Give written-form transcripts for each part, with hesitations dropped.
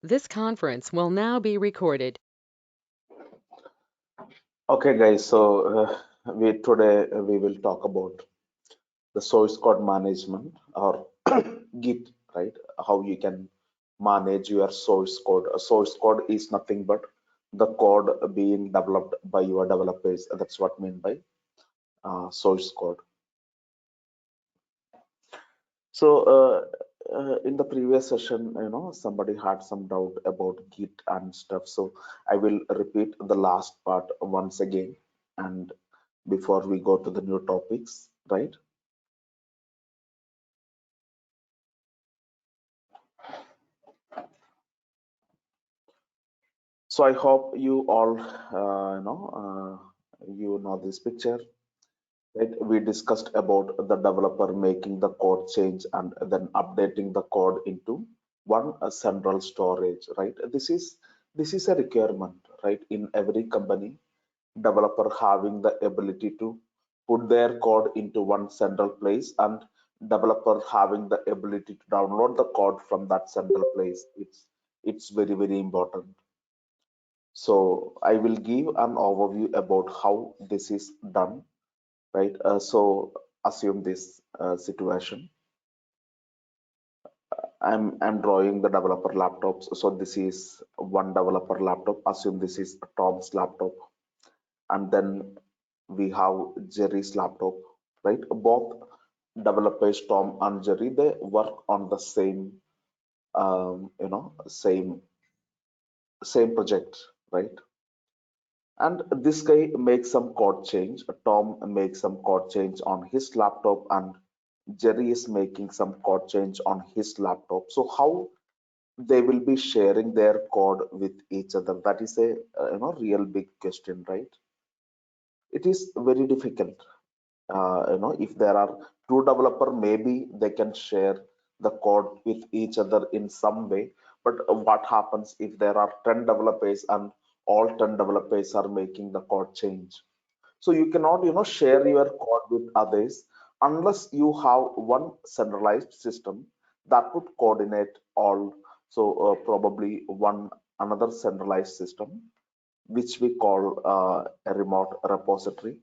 This conference will now be recorded. Okay, guys. We today we will talk about the source code management or Git, right? How you can manage your source code. A source code is nothing but the code being developed by your developers. That's what I mean by source code. In the previous session, somebody had some doubt about Git and stuff. So I will repeat the last part once again, and before we go to the new topics, right? So I hope you all, you know this picture. Right? We discussed about the developer making the code change and then updating the code into one central storage, right? This is a requirement, right? In every company, developer having the ability to put their code into one central place and developer having the ability to download the code from that central place. It's very important. So I will give an overview about how this is done, right? So assume this situation. I'm drawing the developer laptops. So this is one developer laptop. Assume this is Tom's laptop, and then we have Jerry's laptop, right? Both developers, Tom and Jerry, they work on the same, same project, right? And this guy makes some code change. Tom makes some code change on his laptop, and Jerry is making some code change on his laptop. So how they will be sharing their code with each other? That is a real big question, right? It is very difficult. If there are two developer, maybe they can share the code with each other in some way. But what happens if there are 10 developers and all 10 developers are making the code change? So you cannot share your code with others unless you have one centralized system that would coordinate all. So probably one another centralized system which we call a remote repository.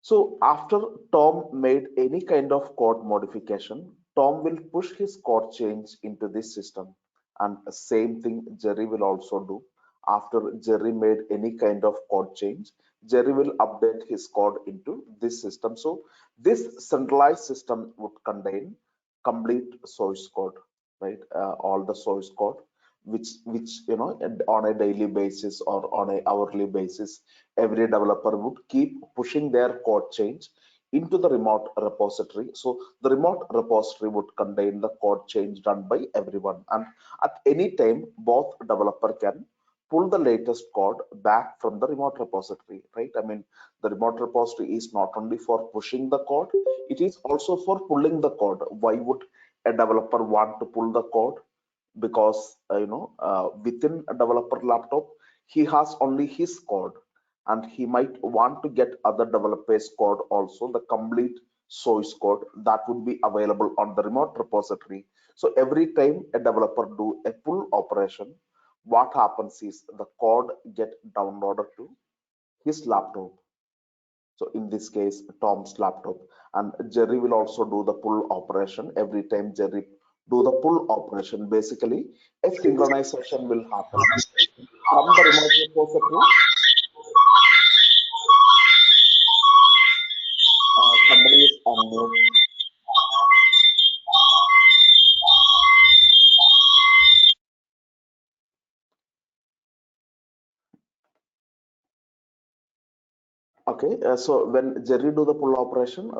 So after Tom made any kind of code modification, Tom will push his code change into this system. And same thing Jerry will also do. After Jerry made any kind of code change, Jerry will update his code into this system. So this centralized system would contain complete source code, right? All the source code, which on a daily basis or on a hourly basis, every developer would keep pushing their code change into the remote repository. So the remote repository would contain the code change done by everyone, and at any time both developer can pull the latest code back from the remote repository, right? I mean, the remote repository is not only for pushing the code, it is also for pulling the code. Why would a developer want to pull the code? Because within a developer laptop, he has only his code, and he might want to get other developers code also, the complete source code that would be available on the remote repository. So every time a developer do a pull operation, what happens is the code get downloaded to his laptop. So in this case, Tom's laptop, and Jerry will also do the pull operation. Every time Jerry do the pull operation, basically a synchronization will happen from the remote repository. Somebody is on mute. Okay, so when Jerry do the pull operation,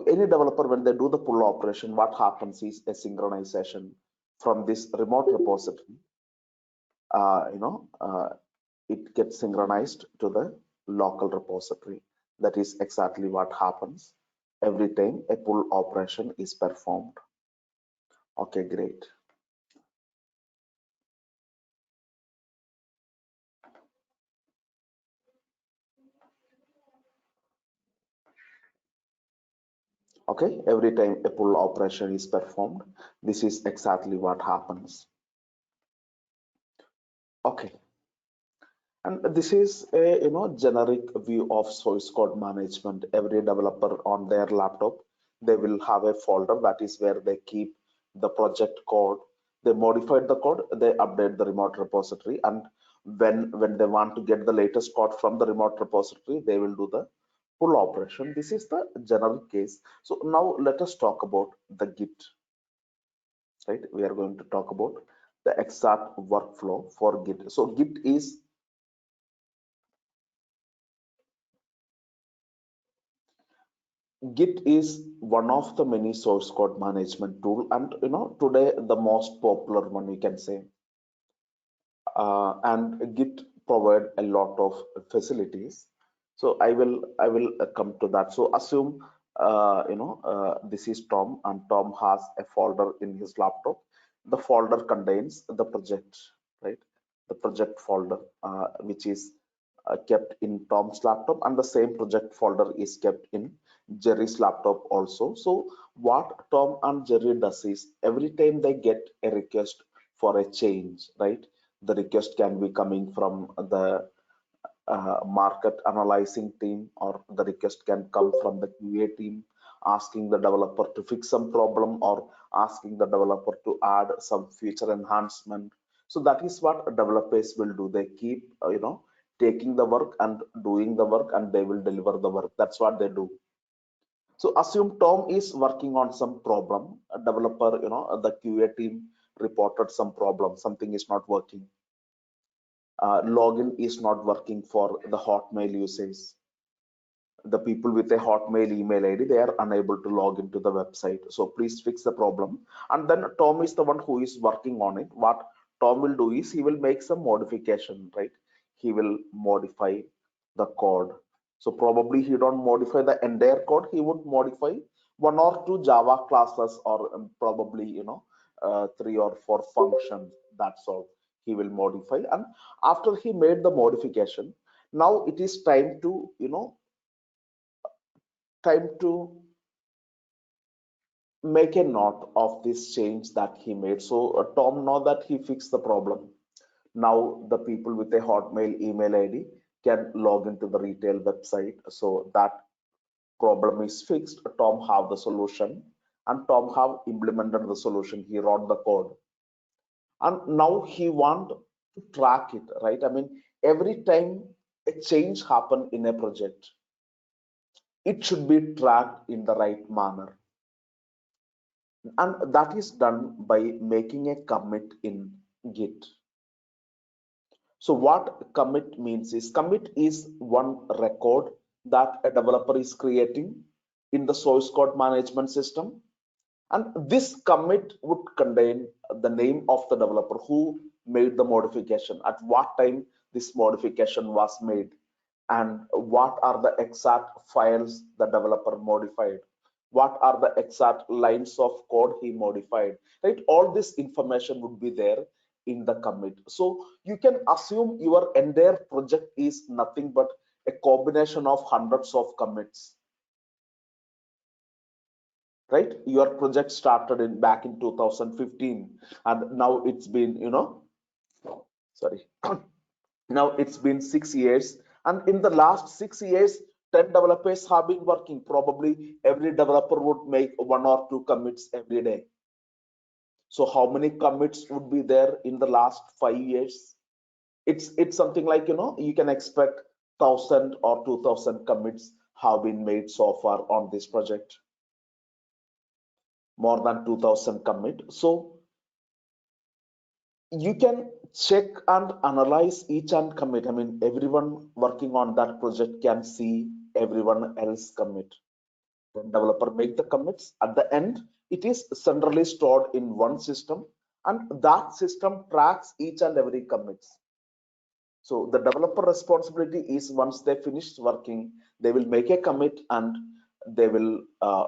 any developer, when they do the pull operation, what happens is a synchronization from this remote repository. Uh, you know, uh, it gets synchronized to the local repository. That is exactly what happens every time a pull operation is performed. Okay, great. Okay, every time a pull operation is performed, this is exactly what happens. Okay, and this is a generic view of source code management. Every developer on their laptop, they will have a folder that is where they keep the project code. They modified the code, they update the remote repository, and when they want to get the latest code from the remote repository, they will do the pull operation. This is the general case. So now let us talk about the Git. Right, we are going to talk about the exact workflow for Git. So Git is one of the many source code management tool, and today the most popular one, we can say. And Git provide a lot of facilities. So I will come to that. So assume this is Tom, and Tom has a folder in his laptop. The folder contains the project, right? The project folder, which is kept in Tom's laptop, and the same project folder is kept in Jerry's laptop also. So what Tom and Jerry does is every time they get a request for a change, right? The request can be coming from the market analyzing team, or the request can come from the QA team asking the developer to fix some problem, or asking the developer to add some feature enhancement. So that is what developers will do. They keep taking the work and doing the work, and they will deliver the work. That's what they do. So assume Tom is working on some problem. A developer, the QA team reported some problem, something is not working. Login is not working for the Hotmail users. The people with a Hotmail email ID, they are unable to log into the website. So please fix the problem. And then Tom is the one who is working on it. What Tom will do is he will make some modification, right? He will modify the code. So probably he don't modify the entire code. He would modify one or two Java classes, or probably three or four functions. That's all he will modify. And after he made the modification, now it is time to make a note of this change that he made. So Tom know that he fixed the problem. Now the people with a Hotmail email ID can log into the retail website. So that problem is fixed. Tom have the solution, and Tom have implemented the solution. He wrote the code, and now he want to track it, right? I mean, every time a change happen in a project, it should be tracked in the right manner. And that is done by making a commit in Git. So what commit means is, commit is one record that a developer is creating in the source code management system. And this commit would contain the name of the developer who made the modification, at what time this modification was made, and what are the exact files the developer modified, what are the exact lines of code he modified, right? All this information would be there in the commit. So you can assume your entire project is nothing but a combination of hundreds of commits, right? Your project started in back in 2015, and now it's been sorry now it's been 6 years, and in the last 6 years 10 developers have been working. Probably every developer would make one or two commits every day. So how many commits would be there in the last 5 years? It's something like you can expect 1,000 or 2,000 commits have been made so far on this project. More than 2,000 commit. So you can check and analyze each and commit. I mean, everyone working on that project can see everyone else commit. When developer make the commits, at the end it is centrally stored in one system, and that system tracks each and every commits. So the developer responsibility is, once they finish working, they will make a commit and they will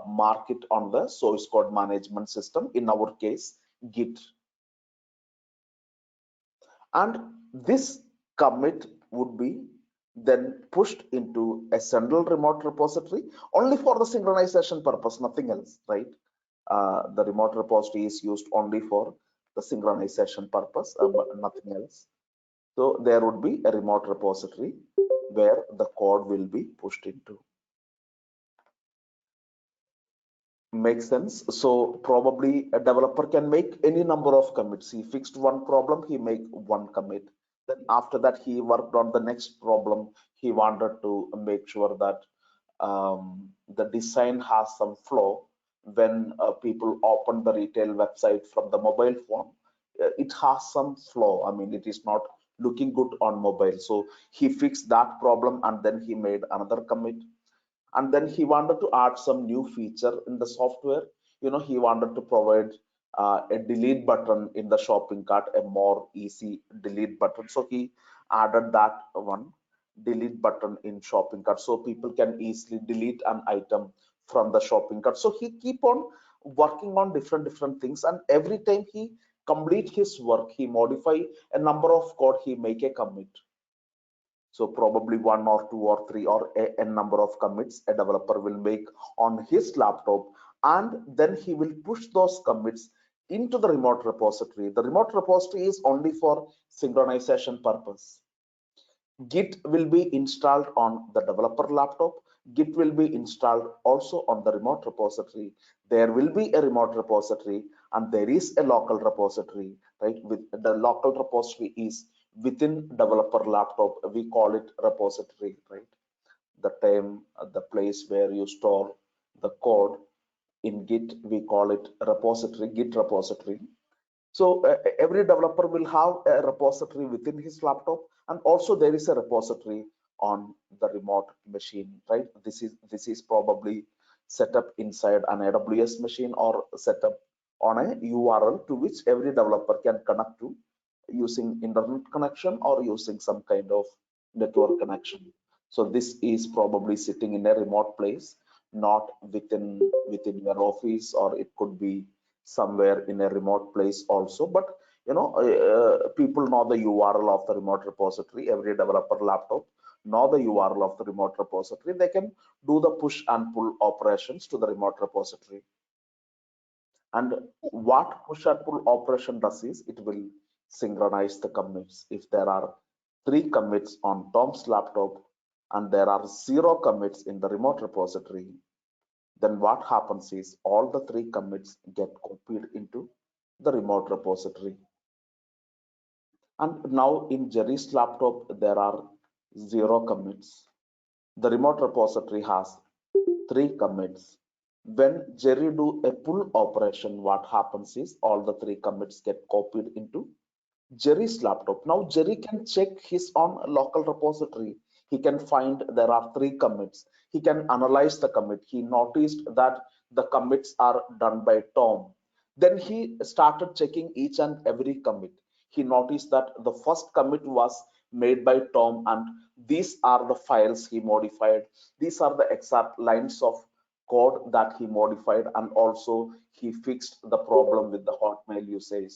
mark it on the source code management system, in our case Git. And this commit would be then pushed into a central remote repository only for the synchronization purpose, nothing else, right? The remote repository is used only for the synchronization purpose, but nothing else. So there would be a remote repository where the code will be pushed into. Makes sense. So probably a developer can make any number of commits. He fixed one problem, he make one commit. Then after that, he worked on the next problem. He wanted to make sure that the design has some flow when people open the retail website from the mobile phone. It has some flow. I mean, it is not looking good on mobile. So he fixed that problem and then he made another commit, and then he wanted to add some new feature in the software. He wanted to provide a delete button in the shopping cart, a more easy delete button. So he added that one, delete button in shopping cart, so people can easily delete an item from the shopping cart. So he keep on working on different things, and every time he complete his work, he modify a number of code, he make a commit. So probably one or two or three or a number of commits a developer will make on his laptop, and then he will push those commits into the remote repository. The remote repository is only for synchronization purpose. Git will be installed on the developer laptop. Git will be installed also on the remote repository. There will be a remote repository and there is a local repository, right? With the local repository is within developer laptop. We call it repository, right? The term, the place where you store the code. In Git, we call it repository, Git repository. So every developer will have a repository within his laptop, and also there is a repository on the remote machine, right? This is probably set up inside an AWS machine or set up on a URL to which every developer can connect to using internet connection or using some kind of network connection. So this is probably sitting in a remote place, not within your office, or it could be somewhere in a remote place also. But people know the URL of the remote repository. Every developer laptop know the URL of the remote repository. They can do the push and pull operations to the remote repository. And what push and pull operation does is it will synchronize the commits. If there are 3 commits on Tom's laptop and there are 0 commits in the remote repository, then what happens is all the 3 commits get copied into the remote repository. And now in Jerry's laptop, there are 0 commits. The remote repository has 3 commits. When Jerry do a pull operation, what happens is all the 3 commits get copied into Jerry's laptop. Now Jerry can check his own local repository. He can find there are 3 commits. He can analyze the commit. He noticed that the commits are done by Tom. Then he started checking each and every commit. He noticed that the first commit was made by Tom, and these are the files he modified. These are the exact lines of code that he modified, and also he fixed the problem with the Hotmail usage.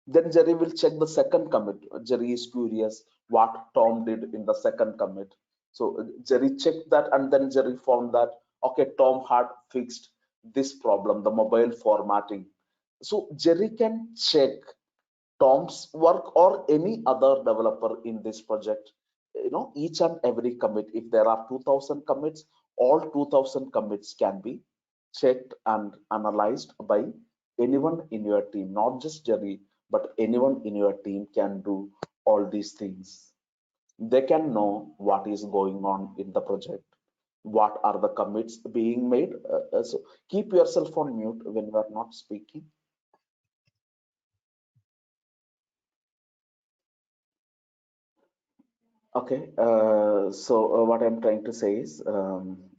Then Jerry will check the second commit. Jerry is curious what Tom did in the second commit. So Jerry checked that, and then Jerry found that, okay, Tom had fixed this problem, the mobile formatting. So Jerry can check Tom's work or any other developer in this project, each and every commit. If there are 2000 commits, all 2000 commits can be checked and analyzed by anyone in your team, not just Jerry, but anyone in your team can do all these things. They can know what is going on in the project, what are the commits being made. So keep yourself on mute when you are not speaking. Okay, so what I'm trying to say is,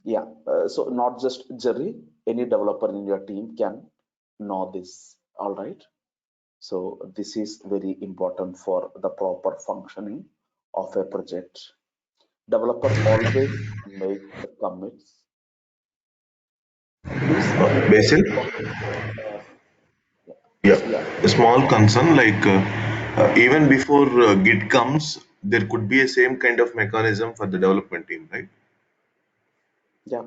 yeah, so not just Jerry, any developer in your team can know this, all right? So this is very important for the proper functioning of a project. Developer always make the commits. Please keep Basil, talking. Uh, yeah, yeah, a small concern like even before Git comes, there could be a same kind of mechanism for the development team, right? Yeah.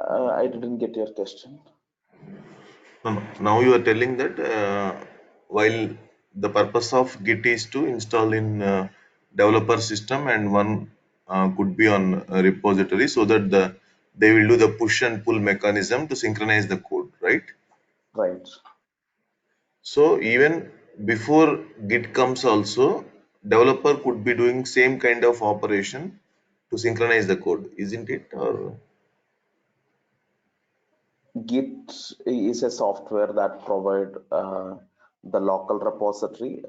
I didn't get your question. No, no. Now you are telling that while the purpose of Git is to install in developer system and one could be on a repository so that they will do the push and pull mechanism to synchronize the code, right? Right. So even before Git comes also, developer could be doing same kind of operation to synchronize the code, isn't it? Or Git is a software that provide the local repository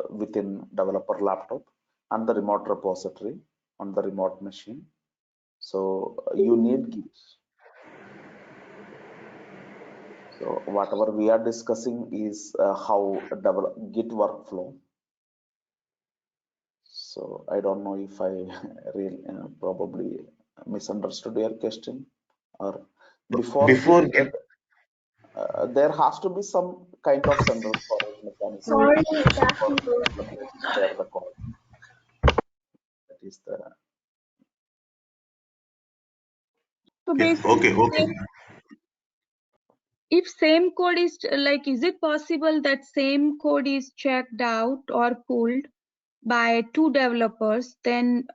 within developer laptop and the remote repository on the remote machine. So you need Git. So whatever we are discussing is how develop Git workflow. So I don't know if I really probably misunderstood your question, or before before Git, Git, there has to be some kind of central storage mechanism Sorry, it's for asking those. developers to share the code. That is the So okay, basically, okay. if same code is like, is it possible that same code is checked out or pulled by two developers? Then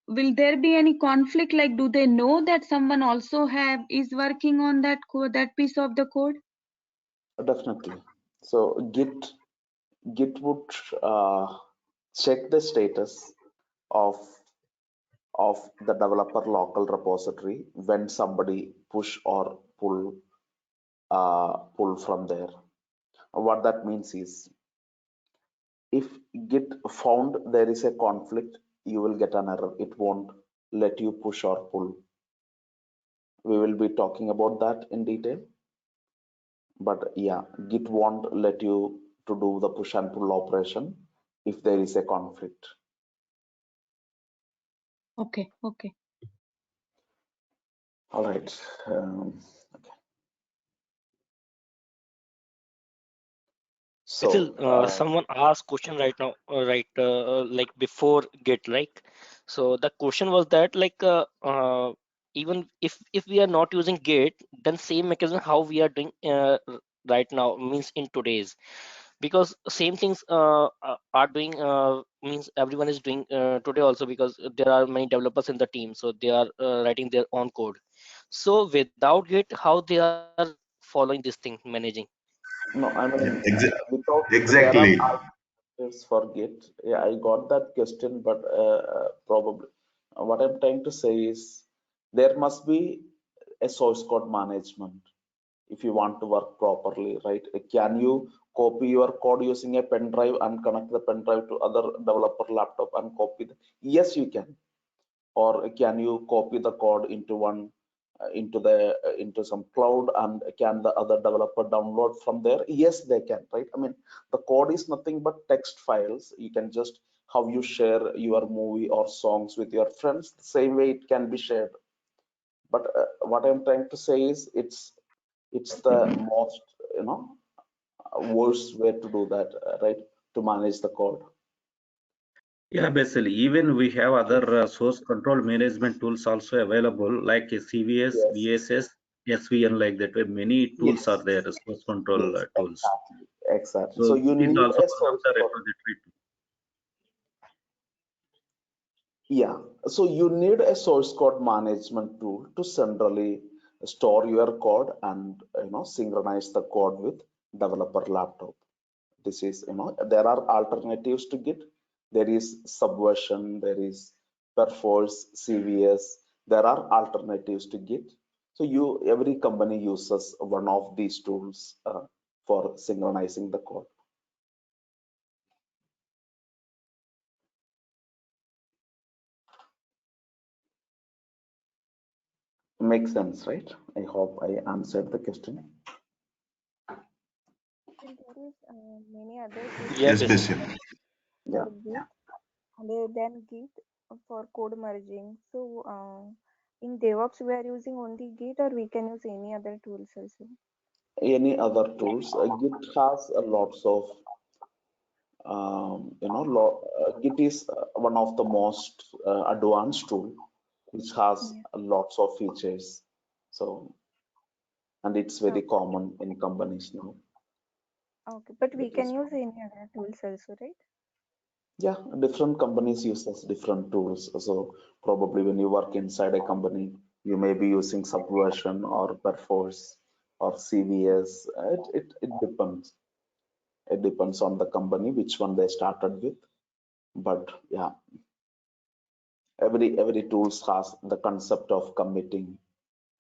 will there be any conflict? Like, do they know that someone also is working on that code, that piece of the code? definitely. So Git would check the status of the developer local repository when somebody push or pull from there. What that means is, if Git found there is a conflict, you will get an error. It won't let you push or pull. We will be talking about that in detail. But yeah, Git won't let you to do the push and pull operation if there is a conflict. Okay, okay. All right. Okay. Still, So someone asked question right now, like before Git, like, so the question was that, like, even if we are not using Git, then same mechanism how we are doing right now, means in today's, because same things are doing, means everyone is doing today also, because there are many developers in the team, so they are writing their own code. So without Git, how they are following this thing, managing? no, I mean without there are Exactly. alternatives for Git. Yeah, I got that question, but probably what I'm trying to say is there must be a source code management if you want to work properly, right? Can you copy your code using a pen drive and connect the pen drive to other developer laptop and copy the, yes, you can. Or can you copy the code into one into some cloud, and can the other developer download from there? Yes, they can, right? I mean, the code is nothing but text files. You can just, how you share your movie or songs with your friends, the same way it can be shared. But what I'm trying to say is it's the most, you know, worst way to do that, right? To manage the code. Yeah, basically, even we have other source control management tools also available, like CVS, Yes, VSS, SVN, like that. Many tools are yes, there, source control yes, tools. exactly. So So you it is need also a one of source the code. repository tools. Yeah, so you need a source code management tool to centrally store your code and, you know, synchronize the code with developer laptop. This is, you know, there are alternatives to Git. There is Subversion, there is Perforce, CVS. There are alternatives to Git. So every company uses one of these tools for synchronizing the code. Makes sense, right? I hope I answered the question. And there is many other tools Yeah, Yes, also basically. basically. Yeah. for Git other than Git for code merging. So in DevOps we are using only Git, or we can use any other tools also. any other tools. Git has lots of Git is one of the most advanced tool which has Yeah. lots of features. So, and it's very Okay. common in companies now. Okay. But we Git can is, use any other tools also, right? yeah, different companies uses different tools. So probably when you work inside a company, you may be using Subversion or Perforce or CVS. It depends. It depends on the company which one they started with. But yeah, every tools has the concept of committing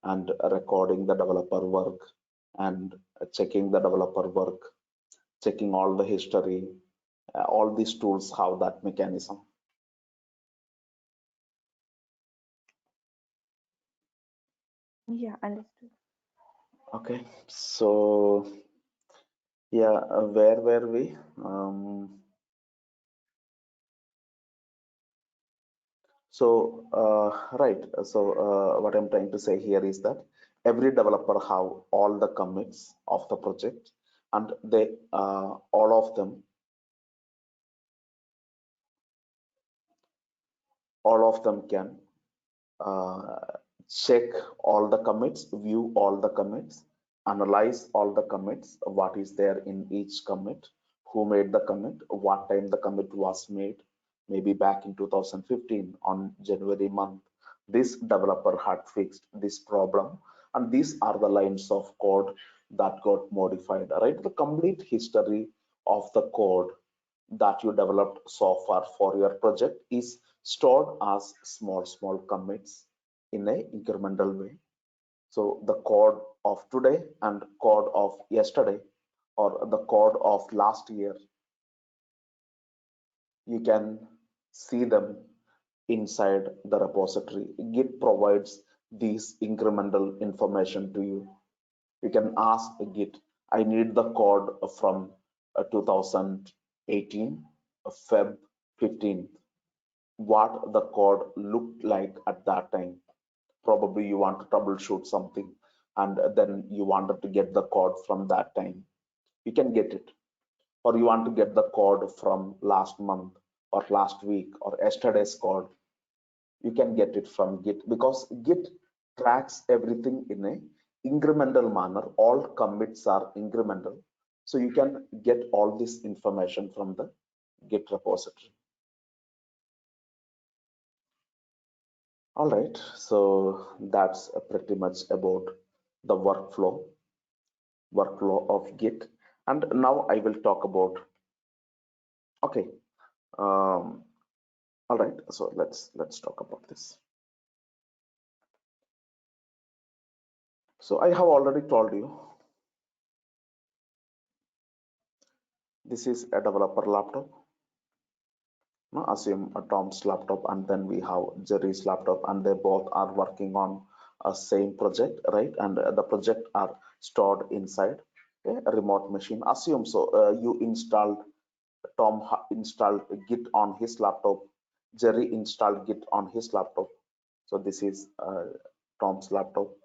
and recording the developer work and checking the developer work, checking all the history. All these tools have that mechanism. Yeah, understood. Okay, so yeah, where were we? Right. What I'm trying to say here is that every developer have all the commits of the project, and they all of them can uh, check all the commits, view all the commits, analyze all the commits, what is there in each commit, who made the commit, what time the commit was made, maybe back in 2015 on January month. This developer had fixed this problem, and these are the lines of code that got modified, right? The complete history of the code that you developed so far for your project is stored as small commits in a incremental way. So the code of today and code of yesterday or the code of last year, you can see them inside the repository. Git provides these incremental information to you. You can ask Git, I need the code from 2018 Feb 15th, what the code looked like at that time. Probably you want to troubleshoot something and then you wanted to get the code from that time. You can get it. Or you want to get the code from last month or last week or yesterday's code. You can get it from Git because Git tracks everything in a incremental manner. All commits are incremental. So you can get all this information from the Git repository. All right, so that's pretty much about the workflow of Git. And now I will talk about, okay, all right, so let's talk about this. So I have already told you, this is a developer laptop. Now assume a Tom's laptop, and then we have Jerry's laptop, and they both are working on a same project, right? And the project are stored inside a remote machine. Assume so you installed Tom installed Git on his laptop. Jerry installed Git on his laptop. So this is Tom's laptop,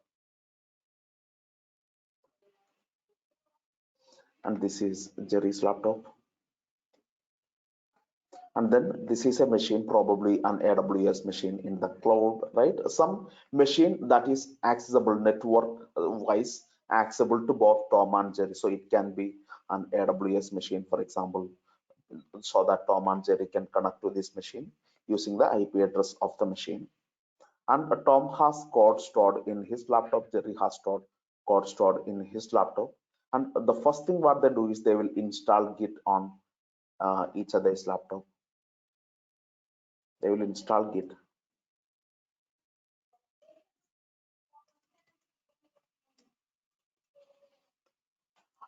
and this is Jerry's laptop. And then this is a machine, probably an AWS machine in the cloud, right? Some machine that is accessible network wise, accessible to both Tom and Jerry. So it can be an AWS machine, for example, so that Tom and Jerry can connect to this machine using the IP address of the machine. And Tom has code stored in his laptop, Jerry has code stored in his laptop. And the first thing what they do is they will install Git on each other's laptop. They will install Git.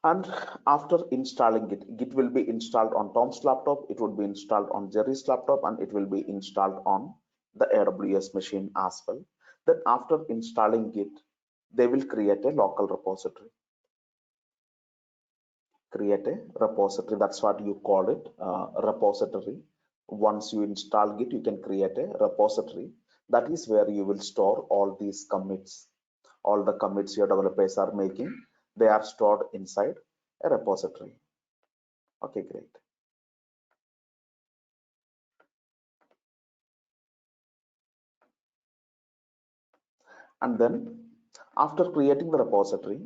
And after installing Git, Git will be installed on Tom's laptop, it would be installed on Jerry's laptop, and it will be installed on the AWS machine as well. Then after installing Git, they will create a local repository. Create a repository, that's what you call it, repository. Once you install Git, you can create a repository. That is where you will store all these commits, all the commits your developers are making. They are stored inside a repository. Okay, great. And then after creating the repository,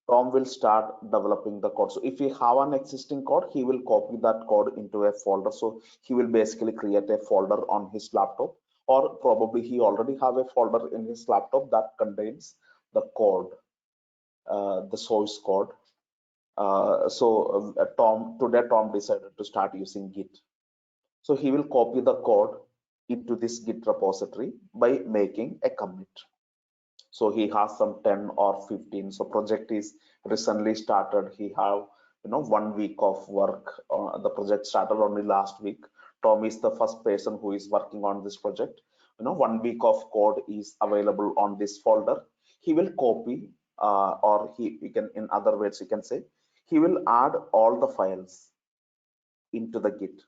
Tom will start developing the code. So if we have an existing code, he will copy that code into a folder. So he will basically create a folder on his laptop, or probably he already have a folder in his laptop that contains the code, the source code. Today Tom decided to start using Git. So he will copy the code into this Git repository by making a commit. So he has some 10 or 15. So project is recently started. He have 1 week of work. The project started only last week. Tom is the first person who is working on this project. 1 week of code is available on this folder. He will copy, or he can, in other words, you can say, he will add all the files into the Git.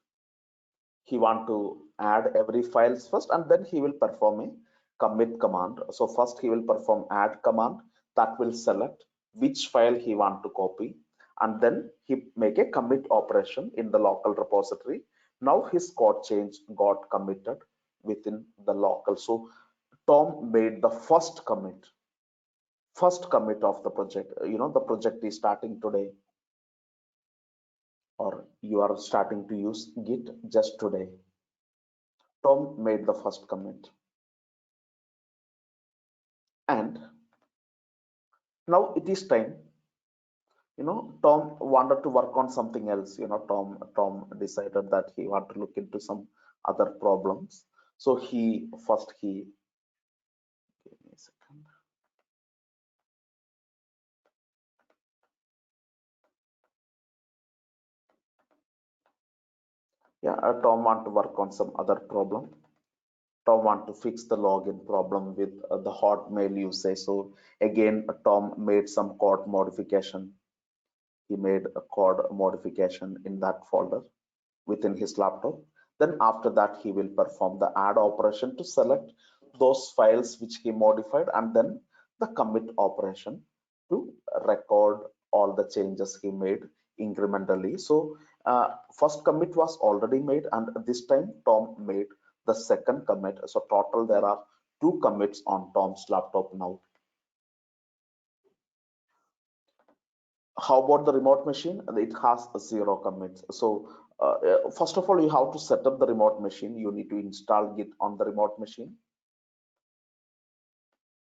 He want to add every files first, and then he will perform a commit command. So first he will perform add command that will select which file he want to copy, and then he make a commit operation in the local repository. Now his code change got committed within the local. So Tom made the first commit of the project. The project is starting today, or you are starting to use Git just today. Tom made the first commit, and now it is time. Tom wanted to work on something else. Tom decided that he wanted to look into some other problems. So give me a second. Yeah, Tom want to work on some other problem. Tom want to fix the login problem with the Hotmail usage. So again, Tom made some code modification. He made a code modification in that folder within his laptop. Then after that, he will perform the add operation to select those files which he modified, and then the commit operation to record all the changes he made incrementally. So first commit was already made, and this time Tom made the second commit. So total there are 2 commits on Tom's laptop now. How about the remote machine? It has 0 commits. So first of all, you have to set up the remote machine. You need to install Git on the remote machine.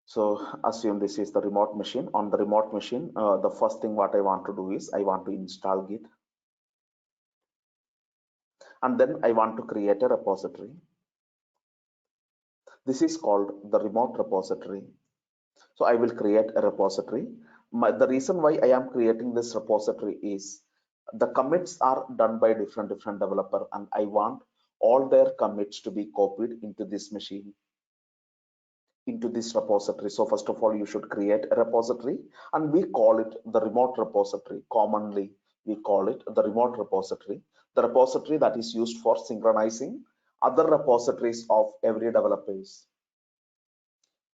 So assume this is the remote machine. On the remote machine, the first thing what I want to do is I want to install Git, and then I want to create a repository. This is called the remote repository. So I will create a repository. The reason why I am creating this repository is the commits are done by different developer, and I want all their commits to be copied into this machine, into this repository. So first of all, you should create a repository, and we call it the remote repository. Commonly we call it the remote repository, the repository that is used for synchronizing other repositories of every developers.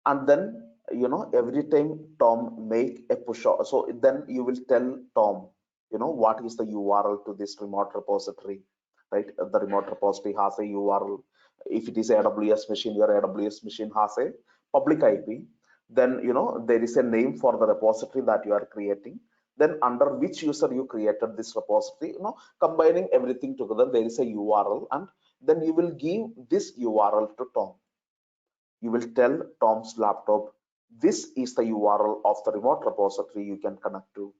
And then every time Tom make a push, so then you will tell Tom what is the URL to this remote repository, right? The remote repository has a URL. If it is AWS machine, your AWS machine has a public IP. Then there is a name for the repository that you are creating. Then under which user you created this repository, combining everything together, there is a URL, and then you will give this URL to Tom. You will tell Tom's laptop, this is the URL of the remote repository you can connect to.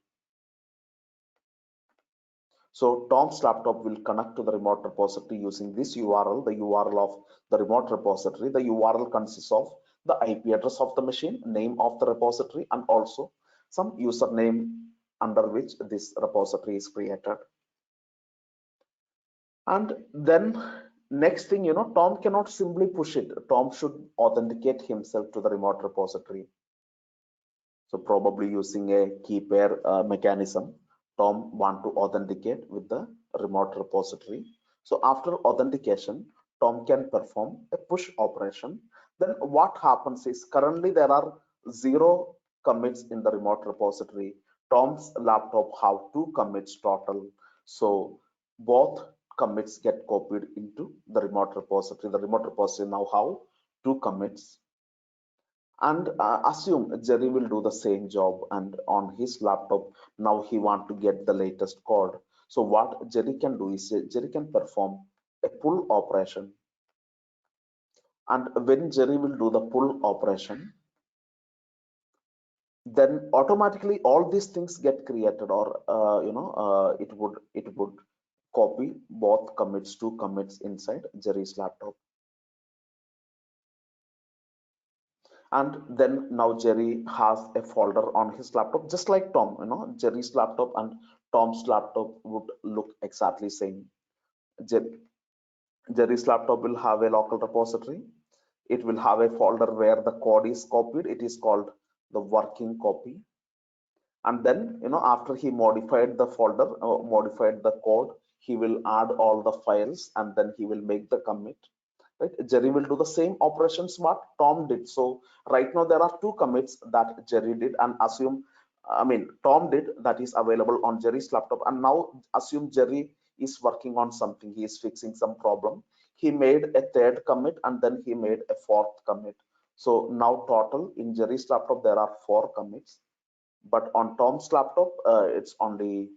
So Tom's laptop will connect to the remote repository using this URL, the URL of the remote repository. The URL consists of the IP address of the machine, name of the repository, and also some username under which this repository is created. And then next thing, Tom cannot simply push it. Tom should authenticate himself to the remote repository. So probably using a key pair mechanism, Tom want to authenticate with the remote repository. So after authentication, Tom can perform a push operation. Then what happens is currently there are 0 commits in the remote repository. Tom's laptop have 2 commits total. So both commits get copied into the remote repository. The remote repository now have 2 commits. And assume Jerry will do the same job, and on his laptop now he want to get the latest code. So what Jerry can do is Jerry can perform a pull operation, and when Jerry will do the pull operation, then automatically all these things get created, or it would copy both commits, 2 commits inside Jerry's laptop. And then now Jerry has a folder on his laptop, just like Tom. Jerry's laptop and Tom's laptop would look exactly same. Jerry's laptop will have a local repository. It will have a folder where the code is copied. It is called the working copy. And then, after he modified the folder, modified the code, he will add all the files, and then he will make the commit. Right? Jerry will do the same operations what Tom did. So right now there are 2 commits that Jerry did, and Tom did, that is available on Jerry's laptop. And now assume Jerry is working on something, he is fixing some problem. He made a 3rd commit, and then he made a 4th commit. So now total in Jerry's laptop there are 4 commits, but on Tom's laptop it's only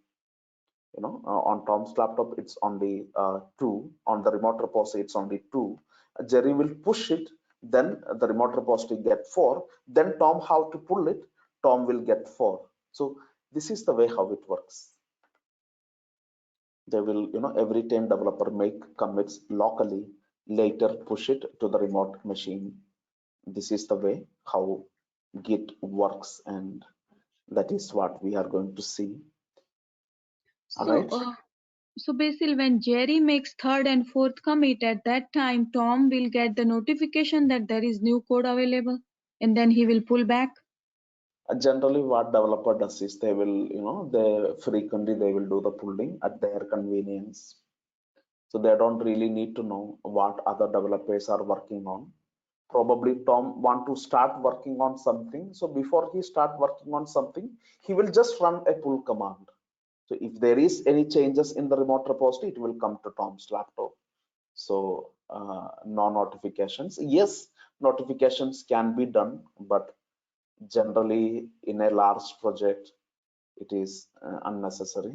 on Tom's laptop it's only 2. On the remote repository it's only 2. Jerry will push it, then the remote repository get 4, then Tom have to pull it, Tom will get 4. So this is the way how it works. They will, every time developer make commits locally, later push it to the remote machine. This is the way how Git works, and that is what we are going to see. All right. So basically, when Jerry makes 3rd and 4th commit, at that time, Tom will get the notification that there is new code available, and then he will pull back. Generally, what developer does is they will, they frequently will do the pulling at their convenience. So they don't really need to know what other developers are working on. Probably Tom want to start working on something. So before he start working on something, he will just run a pull command. So if there is any changes in the remote repository, it will come to Tom's laptop. So no notifications. Yes, notifications can be done, but generally in a large project, it is unnecessary.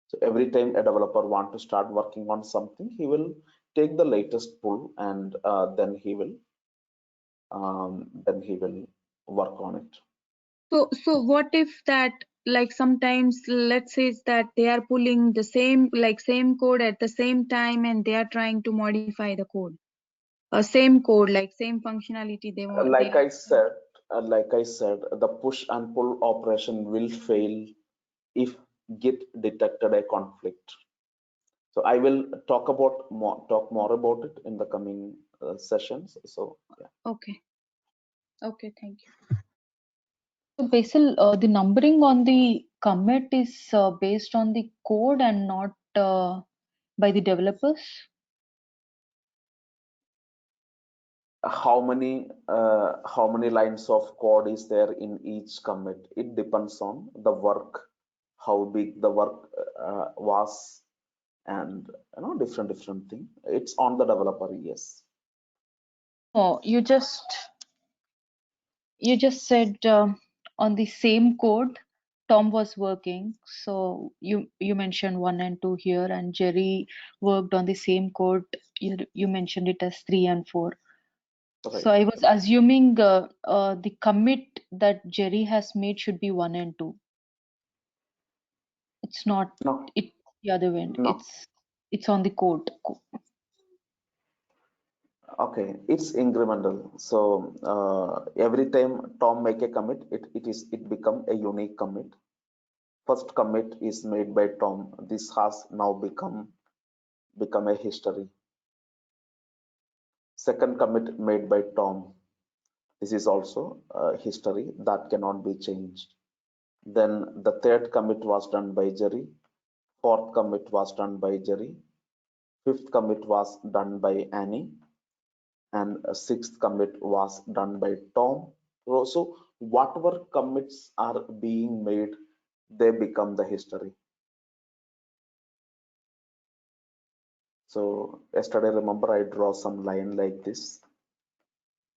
So every time a developer want to start working on something, he will take the latest pull, and then he will work on it. So what if that, like, sometimes let's say that they are pulling the same code at the same time, and they are trying to modify the code, same code, like same functionality they want. Like I said, the push and pull operation will fail if Git detected a conflict. So I will talk more about it in the coming sessions. So yeah. Okay, thank you. So Basil, the numbering on the commit is based on the code and not by the developers? How many lines of code is there in each commit? It depends on the work, how big the work was, and different thing. It's on the developer. Yes. Oh, you just said on the same code Tom was working. So you mentioned 1 and 2 here, and Jerry worked on the same code. You mentioned it as 3 and 4. Right. So I was assuming the commit that Jerry has made should be 1 and 2. It's not. No. It's the other way. No. It's on the code. Okay, it's incremental. So every time Tom make a commit, it become a unique commit. First commit is made by Tom. This has now become a history. Second commit made by Tom. This is also history that cannot be changed. Then the 3rd commit was done by Jerry. 4th commit was done by Jerry. 5th commit was done by Annie. And 6th commit was done by Tom. So whatever commits are being made, they become the history. So yesterday, remember, I draw some line like this.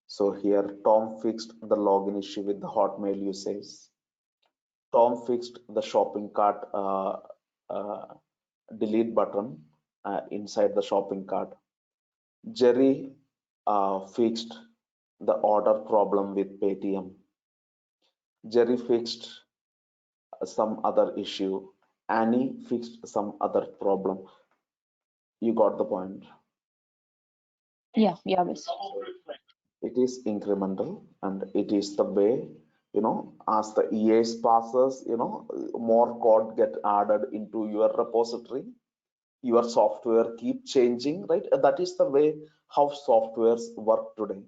So here Tom fixed the login issue with the Hotmail usage. Tom fixed the shopping cart uh, delete button inside the shopping cart. Jerry fixed the order problem with Paytm. Jerry fixed some other issue. Annie fixed some other problem. You got the point. Yeah, Bess. It is incremental, and it is the way, as the years passes, more code get added into your repository. Your software keep changing, right? That is the way how softwares work today.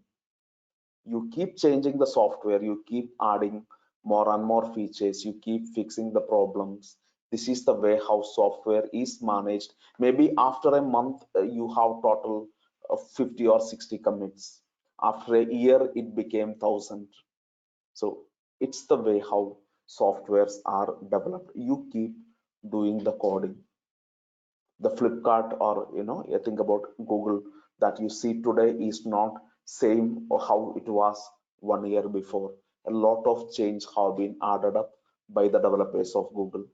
You keep changing the software, you keep adding more and more features, you keep fixing the problems. This is the way how software is managed. Maybe after a month you have total of 50 or 60 commits. After a year it became 1,000. So it's the way how softwares are developed. You keep doing the coding. The Flipkart, or you think about Google, that you see today is not same or how it was 1 year before. A lot of change have been added up by the developers of Google.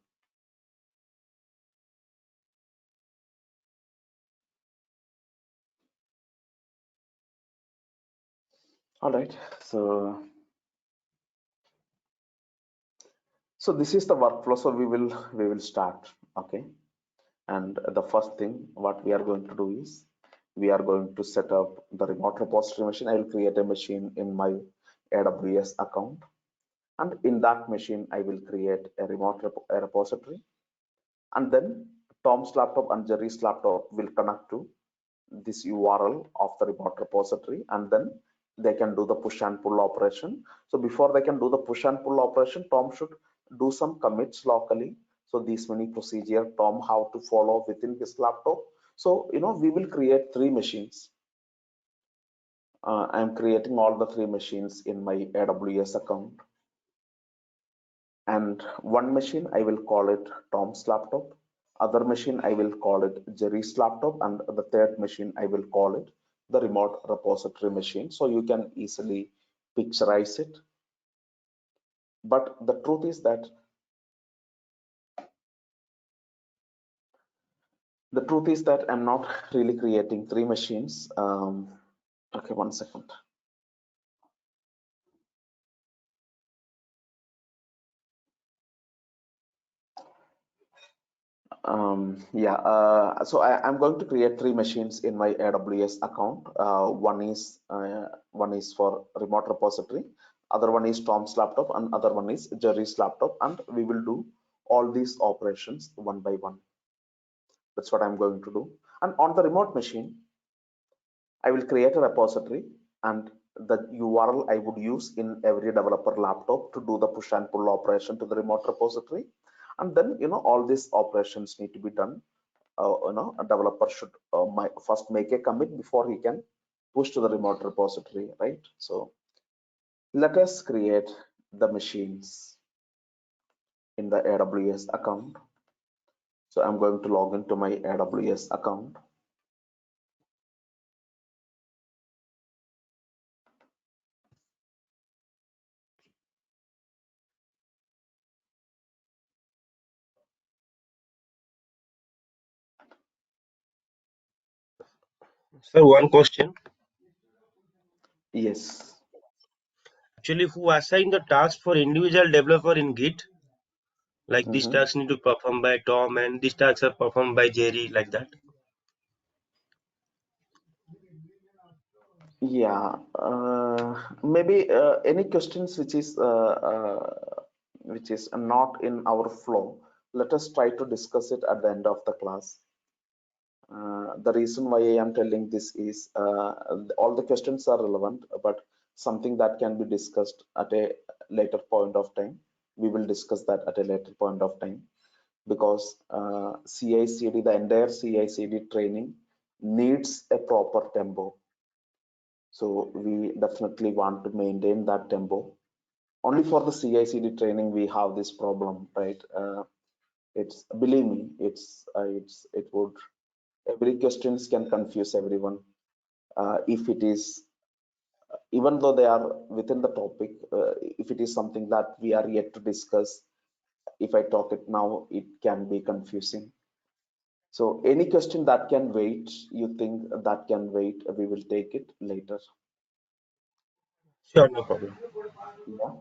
All right, so this is the workflow. So we will start. Okay, and the first thing what we are going to do is we are going to set up the remote repository machine. I will create a machine in my AWS account, and in that machine I will create a remote repository, and then Tom's laptop and Jerry's laptop will connect to this URL of the remote repository, and then they can do the push and pull operation. So before they can do the push and pull operation, Tom should do some commits locally. So these many procedure Tom have to follow within his laptop. So we will create 3 machines. I'm creating all the 3 machines in my AWS account, and one machine I will call it Tom's laptop, other machine I will call it Jerry's laptop, and the third machine I will call it the remote repository machine. So you can easily picturize it. But the truth is that I'm not really creating 3 machines. Okay, 1 second. So I'm going to create 3 machines in my AWS account. One is for remote repository, other one is Tom's laptop, and other one is Jerry's laptop, and we will do all these operations one by one. That's what I'm going to do. And on the remote machine, I will create a repository, and the URL I would use in every developer laptop to do the push and pull operation to the remote repository. And then all these operations need to be done. A developer should first make a commit before he can push to the remote repository, right? So let us create the machines in the AWS account. So I'm going to log into my AWS account. Sir, one question. Yes. Actually, who assign the task for individual developer in Git? Like these tasks need to perform by Tom and these tasks are performed by Jerry, like that. Yeah, maybe any questions which is not in our flow, let us try to discuss it at the end of the class. The reason why I am telling this is all the questions are relevant, but something that can be discussed at a later point of time. We will discuss that at a later point of time, because CI/CD, the entire CI/CD training needs a proper tempo. So we definitely want to maintain that tempo only for the CI/CD training we have this problem, right? It's, believe me, it would, every questions can confuse everyone. If it is, even though they are within the topic, if it is something that we are yet to discuss, if I talk it now, it can be confusing. So any question that can wait, you think that can wait, we will take it later. Sure, no problem. Yeah.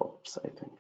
Oops, I think.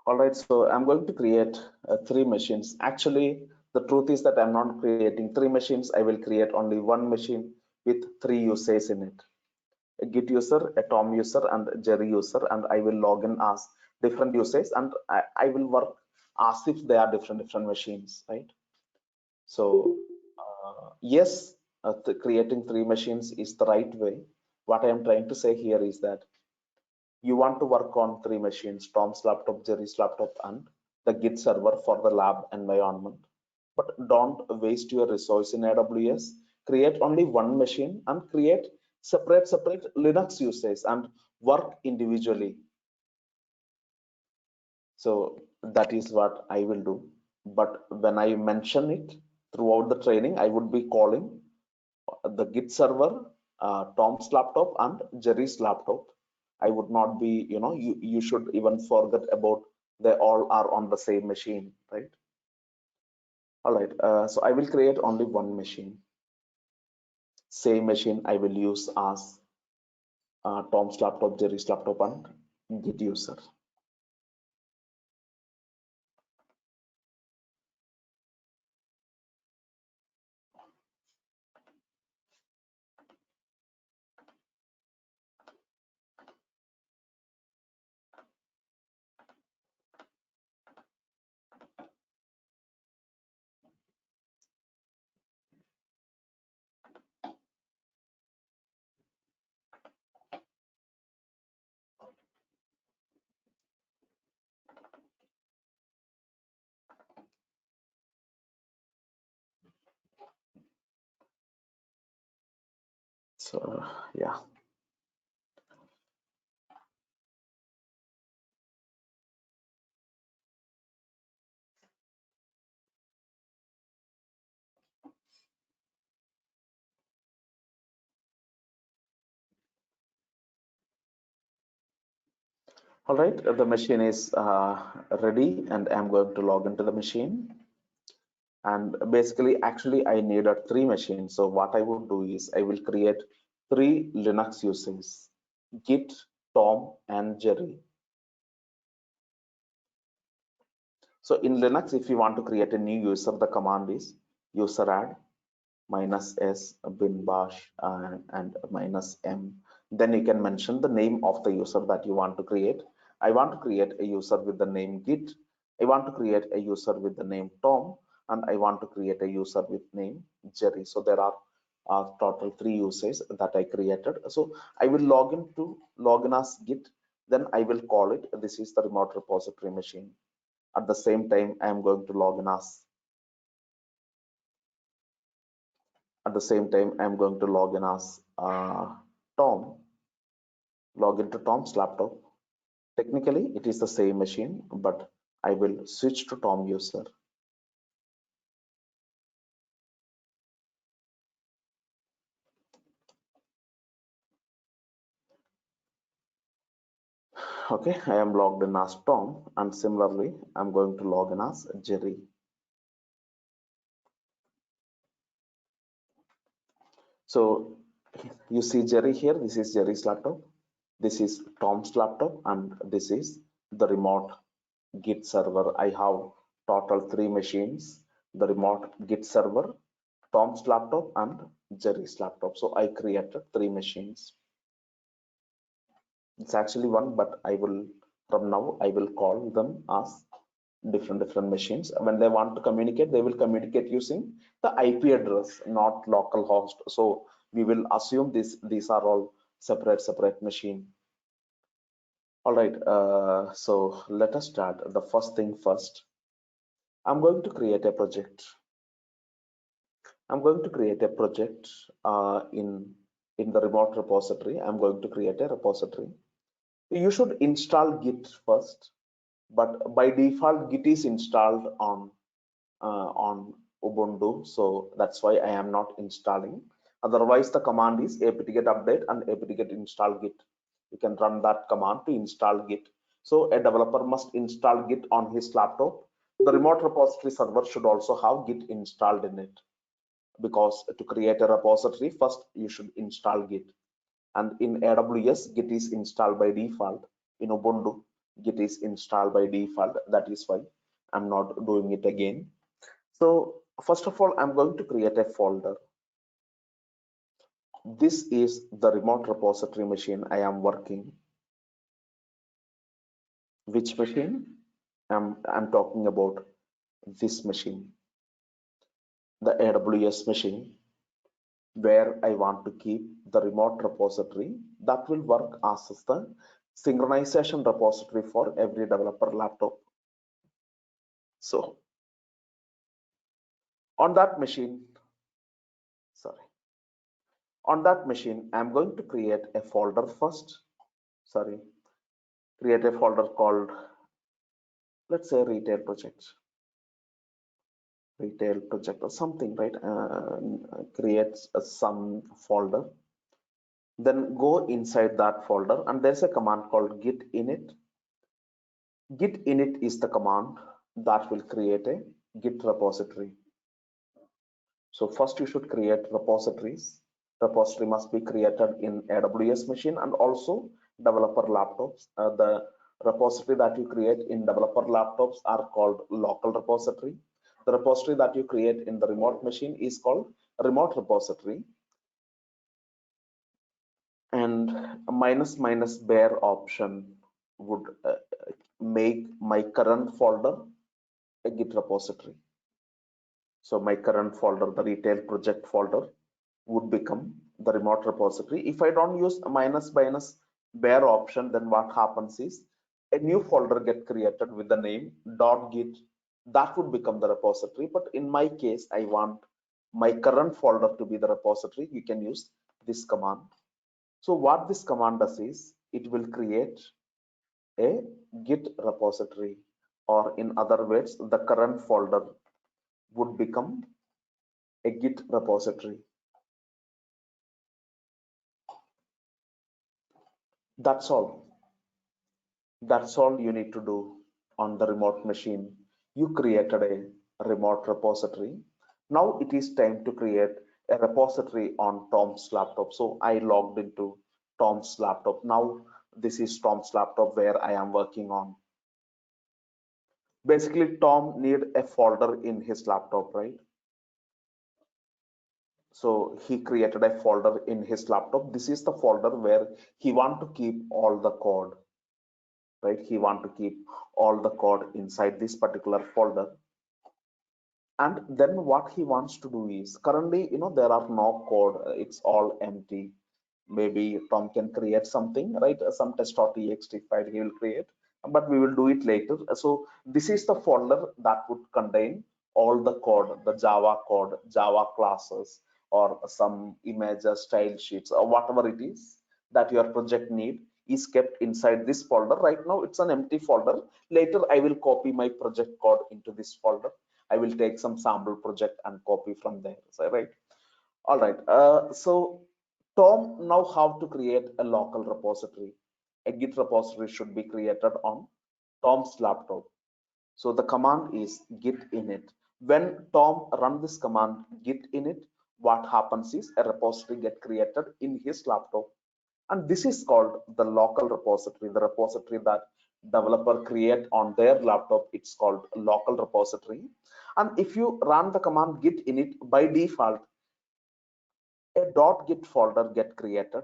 All right, so I'm going to create 3 machines. Actually, the truth is that I'm not creating 3 machines. I will create only 1 machine with 3 users in it. A Git user, a Tom user, and a Jerry user, and I will log in as different users, and I will work as if they are different machines, right? So yes, creating 3 machines is the right way. What I am trying to say here is that you want to work on 3 machines, Tom's laptop, Jerry's laptop, and the Git server for the lab environment. But don't waste your resource in AWS. Create only 1 machine and create separate Linux users and work individually. So that is what I will do. But when I mention it throughout the training, I would be calling the Git server, Tom's laptop, and Jerry's laptop. I would not be, you should even forget about they all are on the same machine, right? All right, so I will create only 1 machine. Same machine I will use as Tom's laptop, Jerry's laptop, and Git user. So yeah. All right, the machine is ready, and I'm going to log into the machine. And basically, actually, I needed 3 machines. So what I would do is I will create 3 Linux users, Git, Tom, and Jerry. So in Linux, if you want to create a new user, the command is user add -s bin bash and -m. Then you can mention the name of the user that you want to create. I want to create a user with the name Git. I want to create a user with the name Tom, and I want to create a user with name Jerry. So there are total 3 users that I created. So I will log in as Git. Then I will call it. This is the remote repository machine. At the same time, I am going to log in as Tom, log into Tom's laptop. Technically, it is the same machine, but I will switch to Tom user. Okay, I am logged in as Tom, and similarly, I'm going to log in as Jerry. So you see Jerry here, this is Jerry's laptop, this is Tom's laptop, and this is the remote Git server. I have total 3 machines, the remote Git server, Tom's laptop, and Jerry's laptop. So I created 3 machines. It's actually one, but I will, from now, I will call them as different machines. When they want to communicate, they will communicate using the IP address, not local host. So we will assume these are all separate machine. All right, so let us start. The first thing first, I'm going to create a project. I'm going to create a project in the remote repository. I'm going to create a repository. You should install Git first, but by default Git is installed on Ubuntu, so that's why I am not installing. Otherwise, the command is apt-get update and apt-get install Git. You can run that command to install Git. So a developer must install Git on his laptop. The remote repository server should also have Git installed in it, because to create a repository, first you should install Git. And in AWS, Git is installed by default. In Ubuntu, Git is installed by default. That is why I'm not doing it again. So first of all, I'm going to create a folder. This is the remote repository machine I am working. Which machine? I'm talking about this machine, the AWS machine, where I want to keep the remote repository that will work as the synchronization repository for every developer laptop. So on that machine, I'm going to create a folder first. Create a folder called, let's say, retail project or something, right? Create some folder, then go inside that folder, and there's a command called Git Init. Git Init is the command that will create a Git repository. So first you should create repositories. Repository must be created in AWS machine and also developer laptops. The repository that you create in developer laptops are called local repository. The repository that you create in the remote machine is called remote repository. And -- bare option would make my current folder a Git repository. So my current folder, the retail project folder, would become the remote repository. If I don't use -- bare option, then what happens is a new folder get created with the name .git. That would become the repository. But in my case, I want my current folder to be the repository. You can use this command. So what this command does is it will create a Git repository, or in other words, the current folder would become a Git repository. That's all. That's all you need to do on the remote machine. You created a remote repository. Now it is time to create a repository on Tom's laptop. So I logged into Tom's laptop. Now this is Tom's laptop where I am working on. Basically, Tom need a folder in his laptop, right? So he created a folder in his laptop. This is the folder where he want to keep all the code, right? He want to keep all the code inside this particular folder. And then what he wants to do is, currently, there are no code. It's all empty. Maybe Tom can create something, right? Some test.txt file he will create, but we will do it later. So this is the folder that would contain all the code, the Java code, Java classes, or some images, style sheets, or whatever it is that your project need is kept inside this folder. Right now it's an empty folder. Later I will copy my project code into this folder. I will take some sample project and copy from there. So, right. All right. So Tom now how to create a local repository. A Git repository should be created on Tom's laptop. So the command is Git Init. When Tom run this command Git Init, what happens is a repository get created in his laptop, and this is called the local repository. The repository that developer create on their laptop, it's called local repository. And if you run the command git init, by default a .git folder get created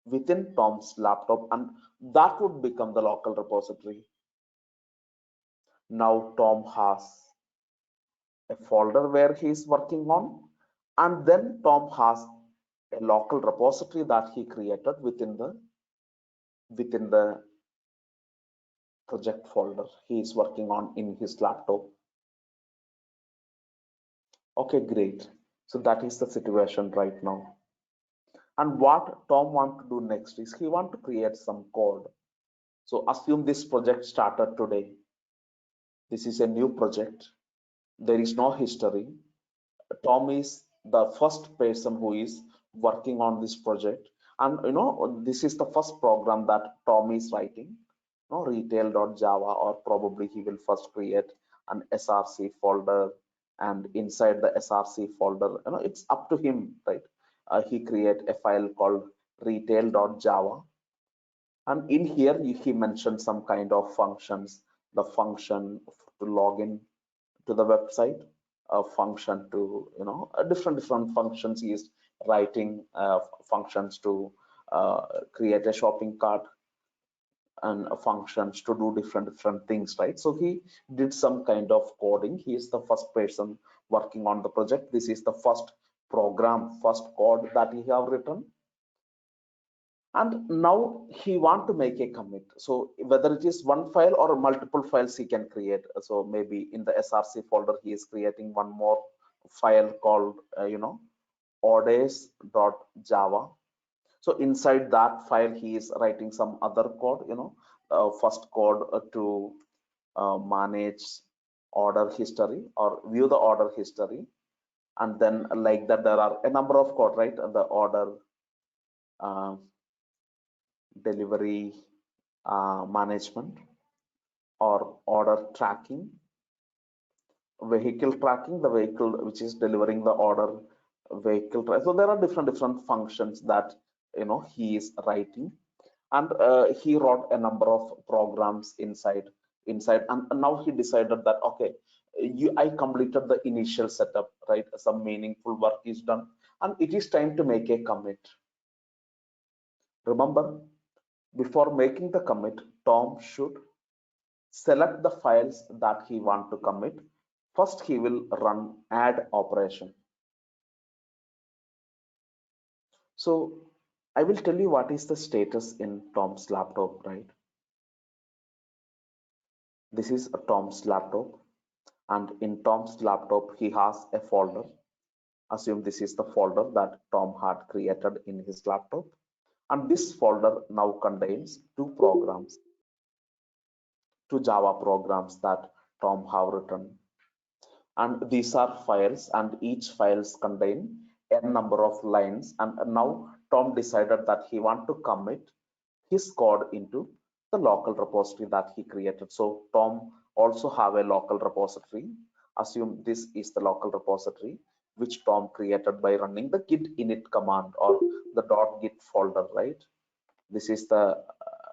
within Tom's laptop, and that would become the local repository. Now Tom has a folder where he is working on, and then Tom has a local repository that he created within the project folder he is working on in his laptop. Okay, great. So that is the situation right now. And what Tom want to do next is he want to create some code. So assume this project started today. This is a new project. There is no history. Tom is the first person who is working on this project, and this is the first program that Tom is writing, retail.java, or probably he will first create an src folder, and inside the src folder, it's up to him, right? He create a file called retail.java, and in here he mentioned some kind of functions, the function to log in to the website, a function to different functions he is writing, functions to create a shopping cart, and functions to do different things, right? So he did some kind of coding. He is the first person working on the project. This is the first code that he have written, and now he want to make a commit. So whether it is one file or multiple files he can create. So maybe in the src folder he is creating one more file called odes.java. So inside that file he is writing some other code, first code to manage order history or view the order history, and then like that there are a number of code, right? The order delivery management, or order tracking, vehicle tracking, the vehicle which is delivering the order, vehicle so there are different functions that he is writing, and he wrote a number of programs inside, and now he decided that okay, I completed the initial setup, right? Some meaningful work is done, and it is time to make a commit. Remember, before making the commit, Tom should select the files that he want to commit. First he will run add operation. So I will tell you what is the status in Tom's laptop, right? This is a Tom's laptop, and in Tom's laptop he has a folder. Assume this is the folder that Tom had created in his laptop, and this folder now contains two Java programs that Tom have written, and these are files, and each files contain n number of lines, and now Tom decided that he want to commit his code into the local repository that he created. So Tom also have a local repository. Assume this is the local repository which Tom created by running the git init command or the .git folder, right? This is the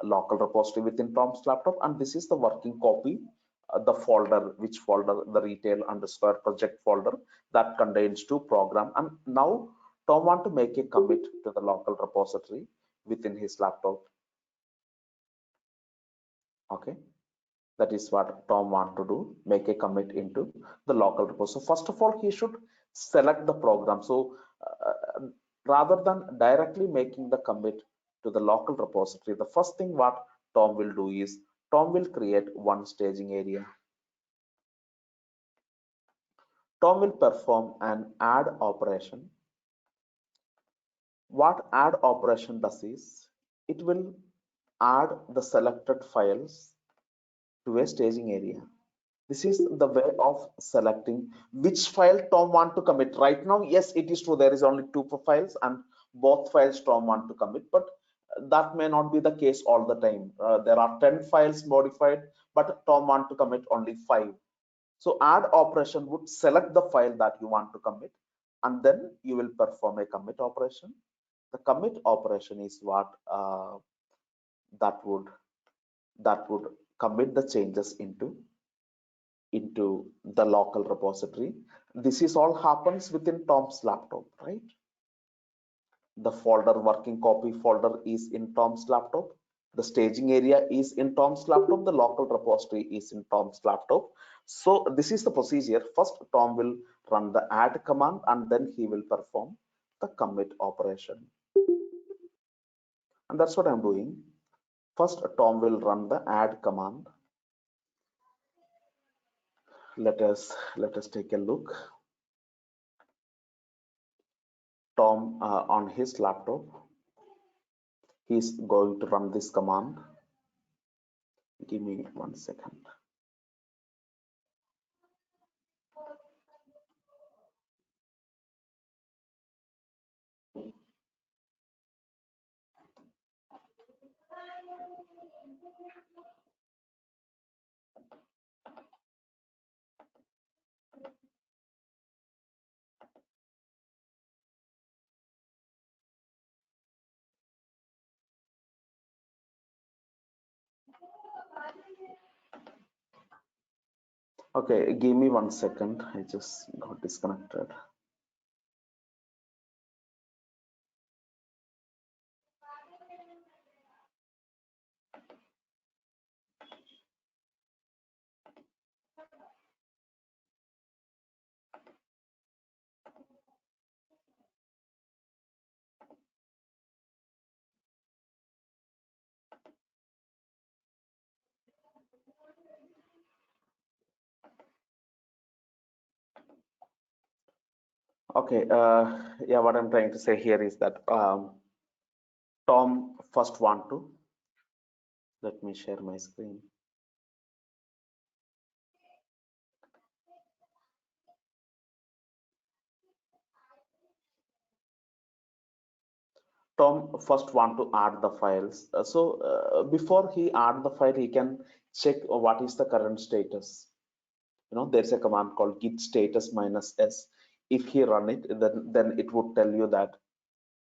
local repository within Tom's laptop, and this is the working copy, the folder, which folder? The retail underscore project folder that contains two programs. And now Tom want to make a commit to the local repository within his laptop. Okay, that is what Tom want to do, make a commit into the local repository. So first of all, he should select the program. So rather than directly making the commit to the local repository, the first thing what Tom will do is Tom will create one staging area. Tom will perform an add operation. What add operation does is it will add the selected files to a staging area. This is the way of selecting which file Tom want to commit. Right now, yes, it is true, there is only two files and both files Tom want to commit, but that may not be the case all the time. There are 10 files modified, but Tom want to commit only 5. So add operation would select the file that you want to commit, and then you will perform a commit operation. The commit operation is what that would commit the changes into the local repository. This is all happens within Tom's laptop, right? The folder, working copy folder is in Tom's laptop. The staging area is in Tom's laptop. The local repository is in Tom's laptop. So this is the procedure. First, Tom will run the add command and then he will perform the commit operation. And that's what I'm doing. First, Tom will run the add command. Let us take a look. Tom on his laptop, he's going to run this command. Give me 1 second. Okay, give me 1 second. I just got disconnected. Okay, yeah, what I'm trying to say here is that Tom first want to, let me share my screen. Tom first want to add the files. Before he add the file, he can check what is the current status. You know, there's a command called Git Status -s. If he run it, then it would tell you that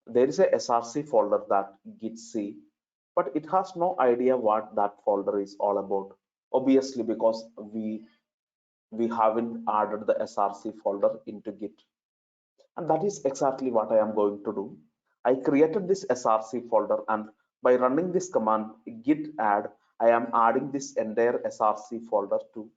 there is a src folder that git c, but it has no idea what that folder is all about. Obviously, because we haven't added the src folder into Git. And that is exactly what I am going to do. I created this src folder, and by running this command git add, I am adding this entire src folder to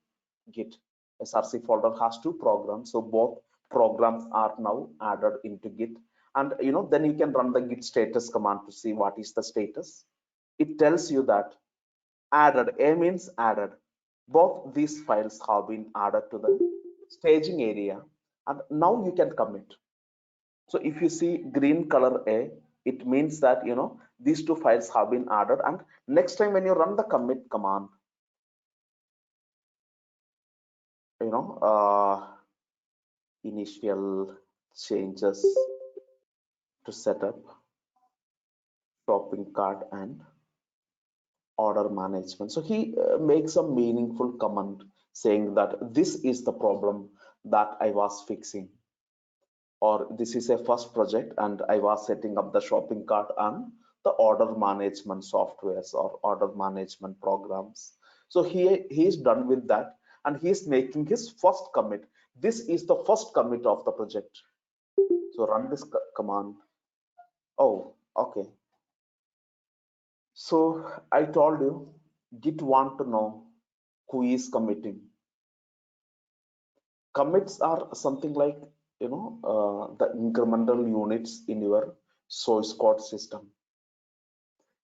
Git. Src folder has two programs, so both programs are now added into Git. And you know, then you can run the git status command to see what is the status. It tells you that added, A means added. Both these files have been added to the staging area, and now you can commit. So if you see green color A, it means that, you know, these two files have been added, and next time when you run the commit command, you know, initial changes to setup, shopping cart, and order management. So he makes a meaningful comment saying that this is the problem that I was fixing, or this is a first project and I was setting up the shopping cart and the order management softwares or order management programs. So he is done with that, and he is making his first commit. This is the first commit of the project. So run this command. Oh, okay. So I told you, Git want to know who is committing. Commits are something like, you know, the incremental units in your source code system.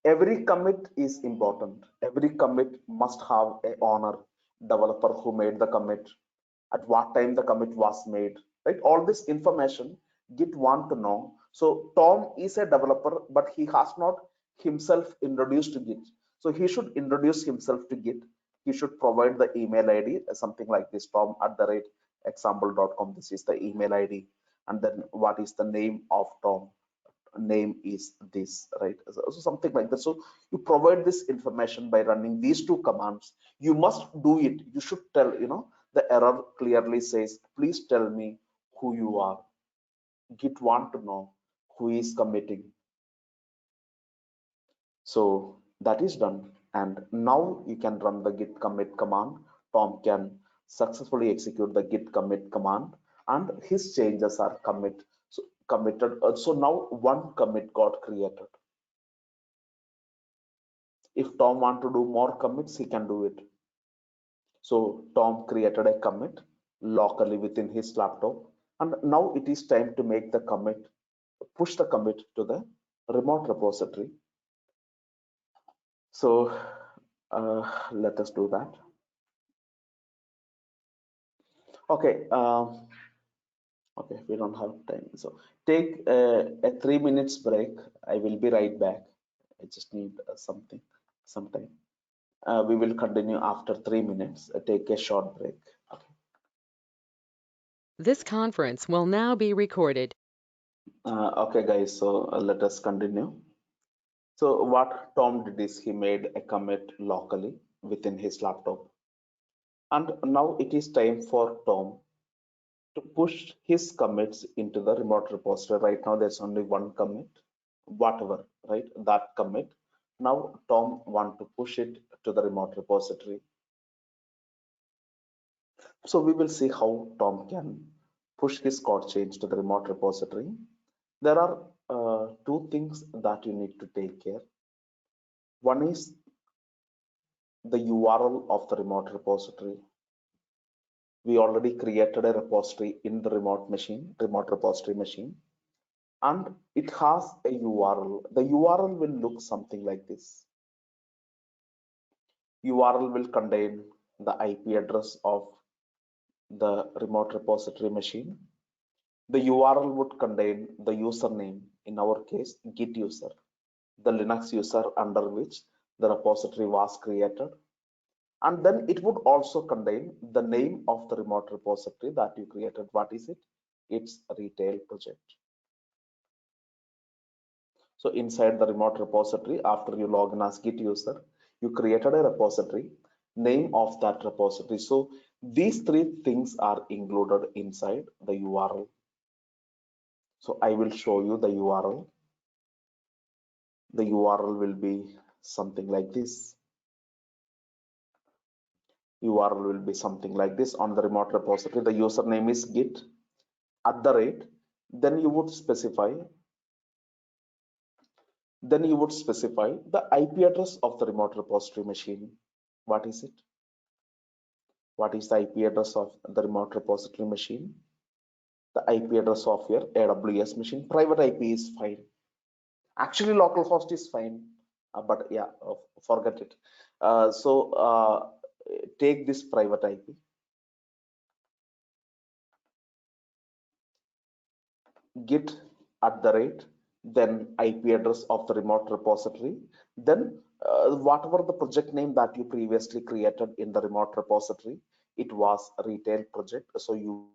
Every commit is important. Every commit must have a owner, developer who made the commit, at what time the commit was made, right? All this information Git want to know. So Tom is a developer, but he has not himself introduced to Git. So he should introduce himself to Git. He should provide the email ID, something like this, tom@example.com. This is the email ID. And then what is the name of Tom? Name is this, right? So something like that. So you provide this information by running these two commands. You must do it. You should tell, you know, the error clearly says, please tell me who you are. Git want to know who is committing. So that is done. And now you can run the git commit command. Tom can successfully execute the git commit command and his changes are committed. So now one commit got created. If Tom want to do more commits, he can do it. So Tom created a commit locally within his laptop. And now it is time to make the commit, push the commit to the remote repository. So let us do that. Okay. Okay, we don't have time. So take a 3 minutes break. I will be right back. I just need some time. We will continue after 3 minutes. Take a short break. Okay. This conference will now be recorded. Okay, guys. So let us continue. So what Tom did is he made a commit locally within his laptop. And now it is time for Tom to push his commits into the remote repository. Right now there's only one commit, whatever, right? That commit. Now Tom want to push it to the remote repository. So we will see how Tom can push his code change to the remote repository. There are two things that you need to take care. One is the URL of the remote repository. We already created a repository in the remote repository machine, and it has a URL. The URL will look something like this. URL will contain the IP address of the remote repository machine. The URL would contain the username, in our case, Git user, the Linux user under which the repository was created. And then it would also contain the name of the remote repository that you created. What is it? It's a retail project. So inside the remote repository, after you log in as Git user, you created a repository, name of that repository. So these three things are included inside the URL. So I will show you the URL. The URL will be something like this. URL will be something like this on the remote repository. The username is git @ then you would specify the IP address of the remote repository machine. What is it? What is the IP address of the remote repository machine? The IP address of your AWS machine. Private IP is fine. Actually, localhost is fine, but yeah, forget it. Take this private IP. Git @ then IP address of the remote repository, then whatever the project name that you previously created in the remote repository, it was a retail project. So you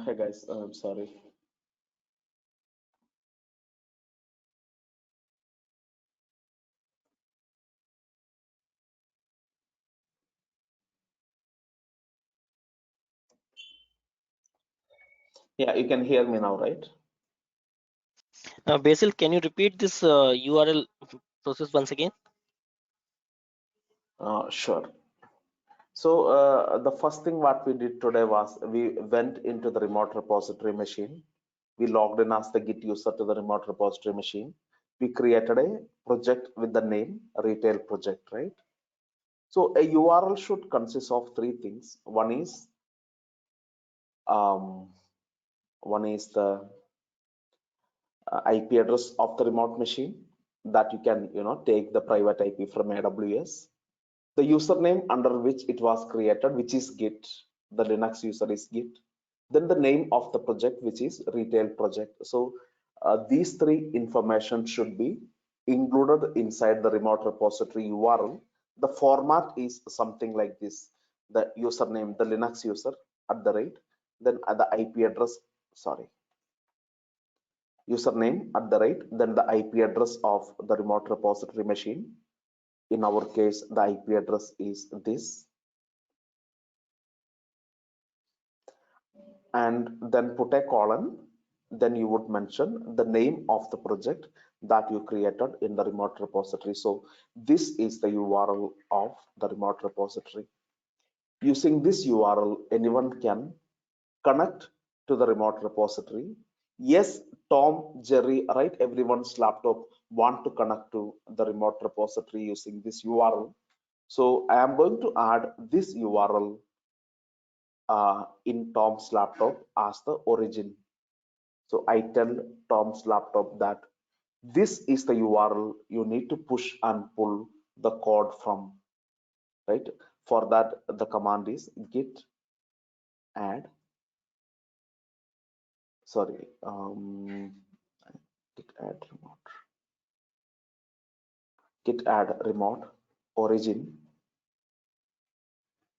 hey guys, I'm sorry. Yeah, you can hear me now, right? Basil, can you repeat this URL process once again? Sure. So the first thing what we did today was we went into the remote repository machine. We logged in as the Git user to the remote repository machine. We created a project with the name retail project, right? So a URL should consist of three things. One is the IP address of the remote machine that you can take the private IP from AWS. The username under which it was created, which is Git. The Linux user is Git. Then the name of the project, which is retail project. So these three information should be included inside the remote repository URL. The format is something like this: the username, the Linux user @ then the IP address, username @ then the IP address of the remote repository machine. In our case, the IP address is this, and then put a colon. Then you would mention the name of the project that you created in the remote repository. So this is the URL of the remote repository. Using this URL, anyone can connect to the remote repository. Yes, Tom, Jerry, right? Everyone's laptop want to connect to the remote repository using this URL. So I am going to add this URL in Tom's laptop as the origin. So I tell Tom's laptop that this is the URL you need to push and pull the code from, right? For that, the command is git add, git add remote origin.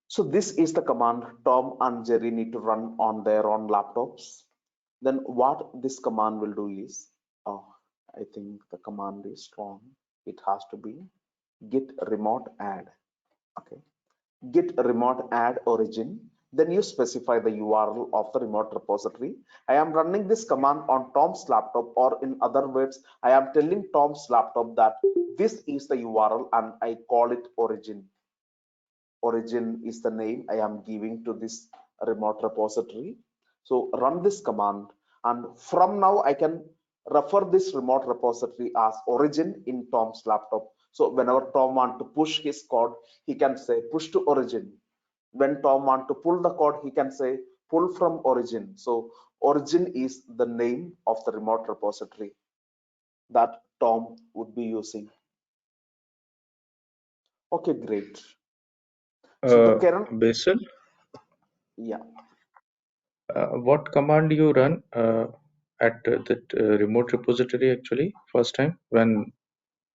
So this is the command Tom and Jerry need to run on their own laptops. Then what this command will do is, I think the command is wrong. It has to be git remote add. Okay, git remote add origin. Then you specify the URL of the remote repository. I am running this command on Tom's laptop, or in other words, I am telling Tom's laptop that this is the URL and I call it origin. Origin is the name I am giving to this remote repository. So run this command, and from now I can refer this remote repository as origin in Tom's laptop. So whenever Tom wants to push his code, he can say push to origin. When Tom wants to pull the code, he can say pull from origin. So origin is the name of the remote repository that Tom would be using. Okay, great. So the current, Basil, yeah. what command you run at that remote repository actually first time when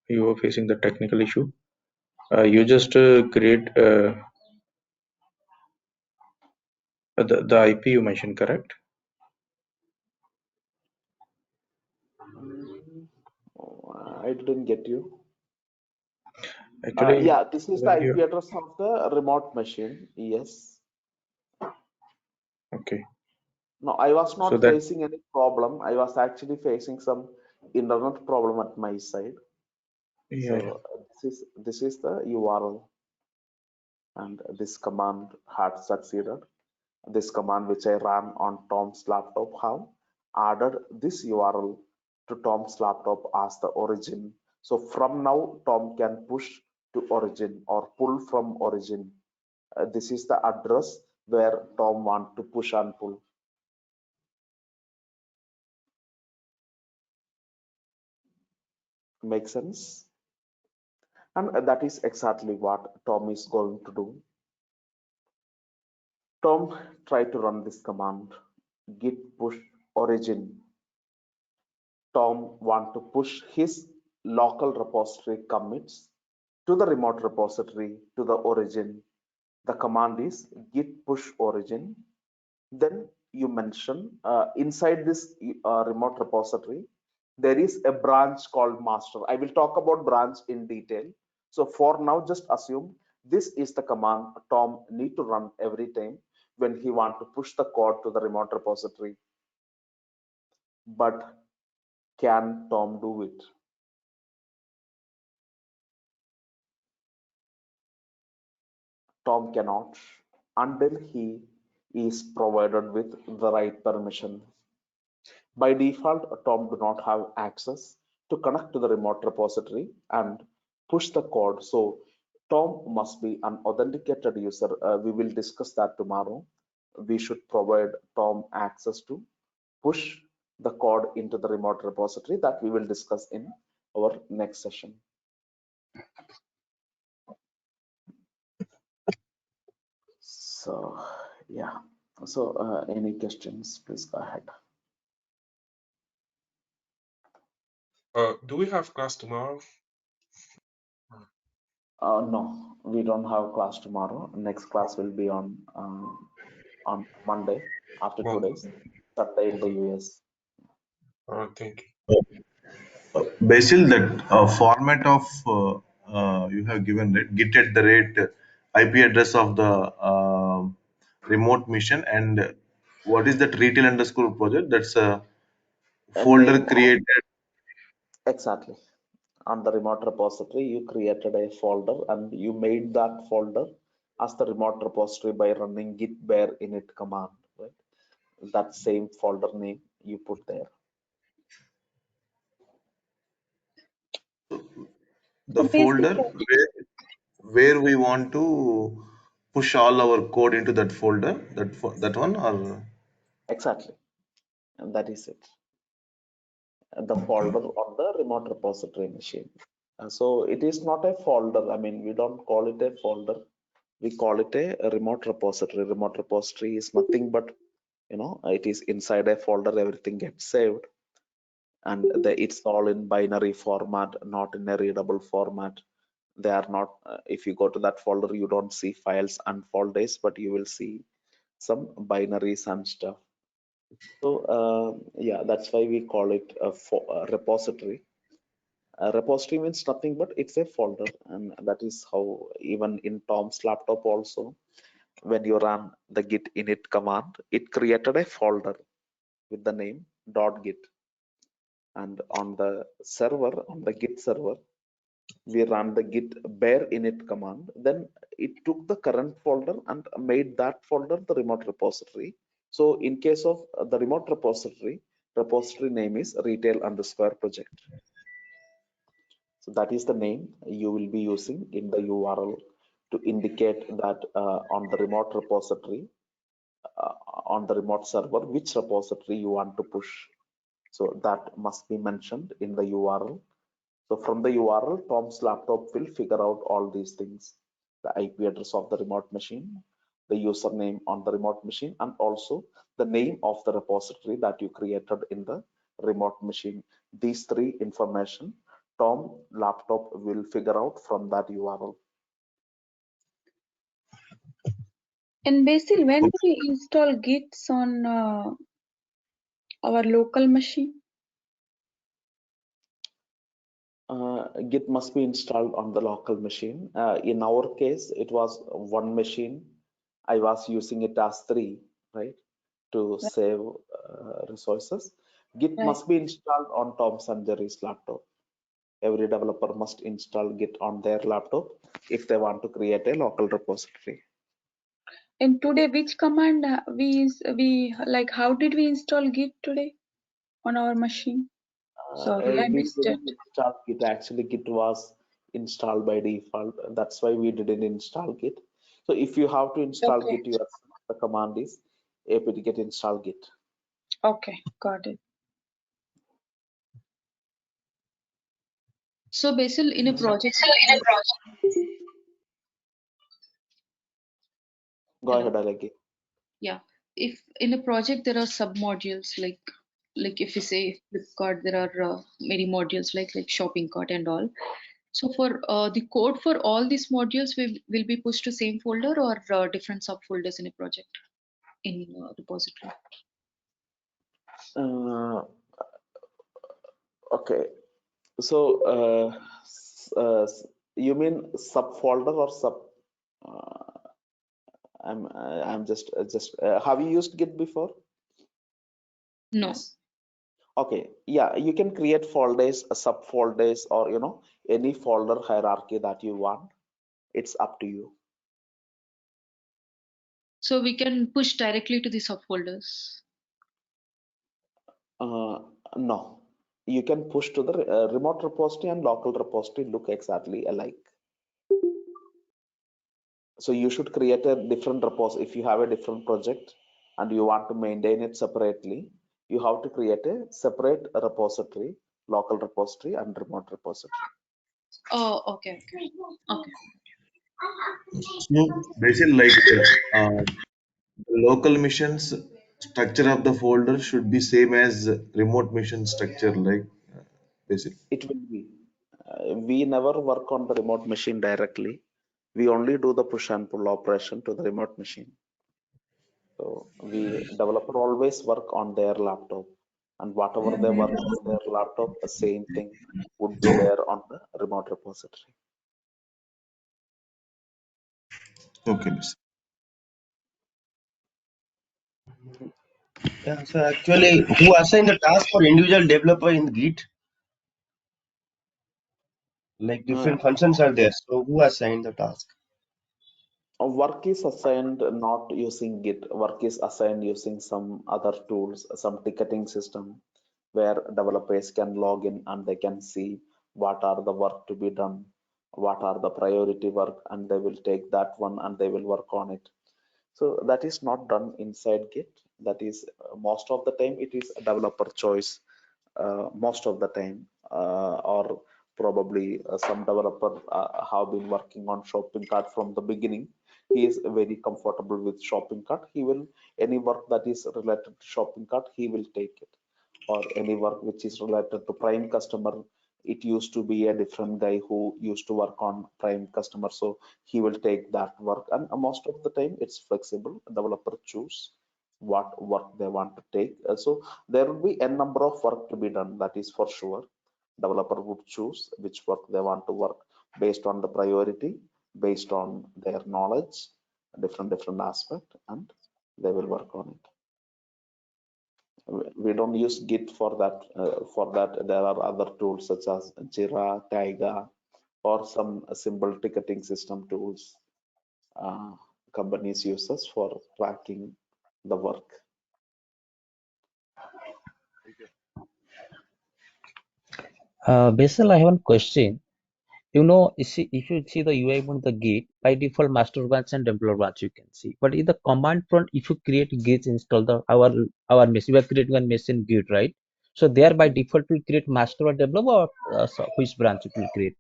you were facing the technical issue? You just create the IP you mentioned, correct? I didn't get you. Actually, Yeah, this is the when IP you address of the remote machine. Yes. okay, No, I was so not that facing any problem. I was actually facing some internet problem at my side. yeah, yeah. So this is the URL, and this command had succeeded. This command which I ran on Tom's laptop have added this URL to Tom's laptop as the origin. So from now, Tom can push to origin or pull from origin. This is the address where Tom want to push and pull. Make sense? And that is exactly what Tom is going to do. Tom try to run this command git push origin. Tom want to push his local repository commits to the remote repository to the origin. The command is git push origin. Then you mention inside this remote repository, there is a branch called master. I will talk about branch in detail. So for now, just assume this is the command Tom need to run every time when he want to push the code to the remote repository. but can Tom do it? Tom cannot until he is provided with the right permission. By default, Tom do not have access to connect to the remote repository and push the code. So Tom must be an authenticated user. We will discuss that tomorrow. We should provide Tom access to push the code into the remote repository, that we will discuss in our next session. So yeah, so any questions, please go ahead. Do we have class tomorrow? No, we don't have class tomorrow. Next class will be on Monday, after 2 days, Sunday in the US. Thank you. Basil, that format of you have given, right? Git at the rate IP address of the remote mission, and what is that retail underscore project? That's a folder Name created. exactly. On the remote repository, you created a folder and you made that folder as the remote repository by running git bear init command, right? That same folder name you put there. The So folder basically, where we want to push all our code into that folder, that one, or Exactly, and that is it. The folder on the remote repository machine. So it is not a folder. I mean, we don't call it a folder. We call it a remote repository. Remote repository is nothing but, it is inside a folder. Everything gets saved, and it's all in binary format, not in a readable format. They are not. If you go to that folder, you don't see files and folders, but you will see some binaries and stuff. So yeah, that's why we call it a repository. A repository means nothing but it's a folder, and that is how even in Tom's laptop also, when you run the git init command, it created a folder with the name .git, and on the server, on the Git server, we ran the git bear init command. Then it took the current folder and made that folder the remote repository. So in case of the remote repository name is retail underscore project. So that is the name you will be using in the URL to indicate that on the remote repository, on the remote server, which repository you want to push. So that must be mentioned in the URL. So from the URL, Tom's laptop will figure out all these things: the IP address of the remote machine, the username on the remote machine, and also the name of the repository that you created in the remote machine. These three information Tom laptop will figure out from that URL. and Basil, when do we install Gits on our local machine? Git must be installed on the local machine. In our case, it was one machine. I was using it as 3, right, to save resources. Git Right. must be installed on Tom's and Jerry's laptop. Every developer must install Git on their laptop if they want to create a local repository. And today, which command we like? How did we install Git today on our machine? Sorry, I We missed it. didn't install Git. Actually, Git was installed by default. That's why we didn't install Git. So if you have to install Okay. Git yourself, the command is apt-get install Git. Okay, got it. So Basil, in a project, Go hello. ahead, Alegi. Yeah, if in a project there are submodules like if you say Flipkart, there are many modules like shopping cart and all. So for the code for all these modules will be pushed to same folder or different subfolders in a project in repository. Okay, so you mean subfolder or sub? I'm just have you used Git before? No. Okay, yeah, you can create folders, subfolders, or any folder hierarchy that you want. It's up to you. So we can push directly to the subfolders. No, you can push to the remote repository and local repository look exactly alike. So you should create a different repository. If you have a different project and you want to maintain it separately, you have to create a separate repository, local repository and remote repository. Oh, okay. So basically, local missions structure of the folder should be same as remote mission structure, basically. It will be. We never work on the remote machine directly. We only do the push and pull operation to the remote machine. So developer always work on their laptop, and whatever they work on their laptop, the same thing would be there on the remote repository. Okay, miss. Yeah, so actually, who assigned the task for individual developer in Git? Like different functions are there. So who assigned the task? Work is assigned not using Git. Work is assigned using some other tools, some ticketing system where developers can log in and they can see what are the work to be done, what are the priority work, and they will take that one and they will work on it. So that is not done inside Git. That is most of the time it is a developer choice. Most of the time, or probably some developer have been working on shopping cart from the beginning. He is very comfortable with shopping cart. He will any work that is related to shopping cart, he will take it, or any work which is related to prime customer. It used to be a different guy who used to work on prime customer, so he will take that work. And most of the time it's flexible. Developer choose what work they want to take. So there will be a number of work to be done, that is for sure. Developer would choose which work they want to work based on the priority, based on their knowledge, different aspect, and they will work on it. We don't use Git for that. There are other tools such as Jira, Taiga, or some simple ticketing system tools companies uses for tracking the work. Basil, I have one question. If you see the UI on the Git, by default master branch and developer branch you can see. But in the command prompt, if you create Git install our machine, we are creating one machine Git, right? So there by default will create master or developer, or so which branch it will create?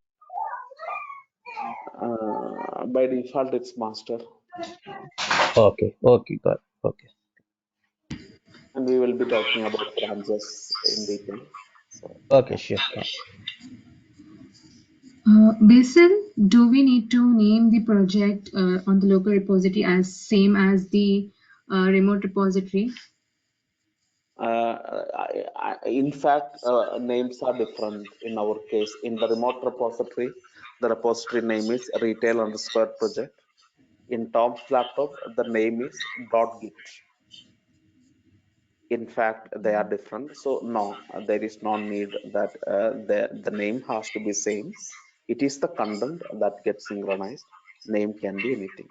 By default, it's master. Okay, got it. Okay. And we will be talking about branches in detail. So, Okay, yeah. sure. Basil, do we need to name the project on the local repository as same as the remote repository? In fact, names are different in our case. In the remote repository, the repository name is retail_project. In Tom's laptop, the name is .git. In fact, they are different. So no, there is no need that the name has to be same. It is the content that gets synchronized. Name can be anything.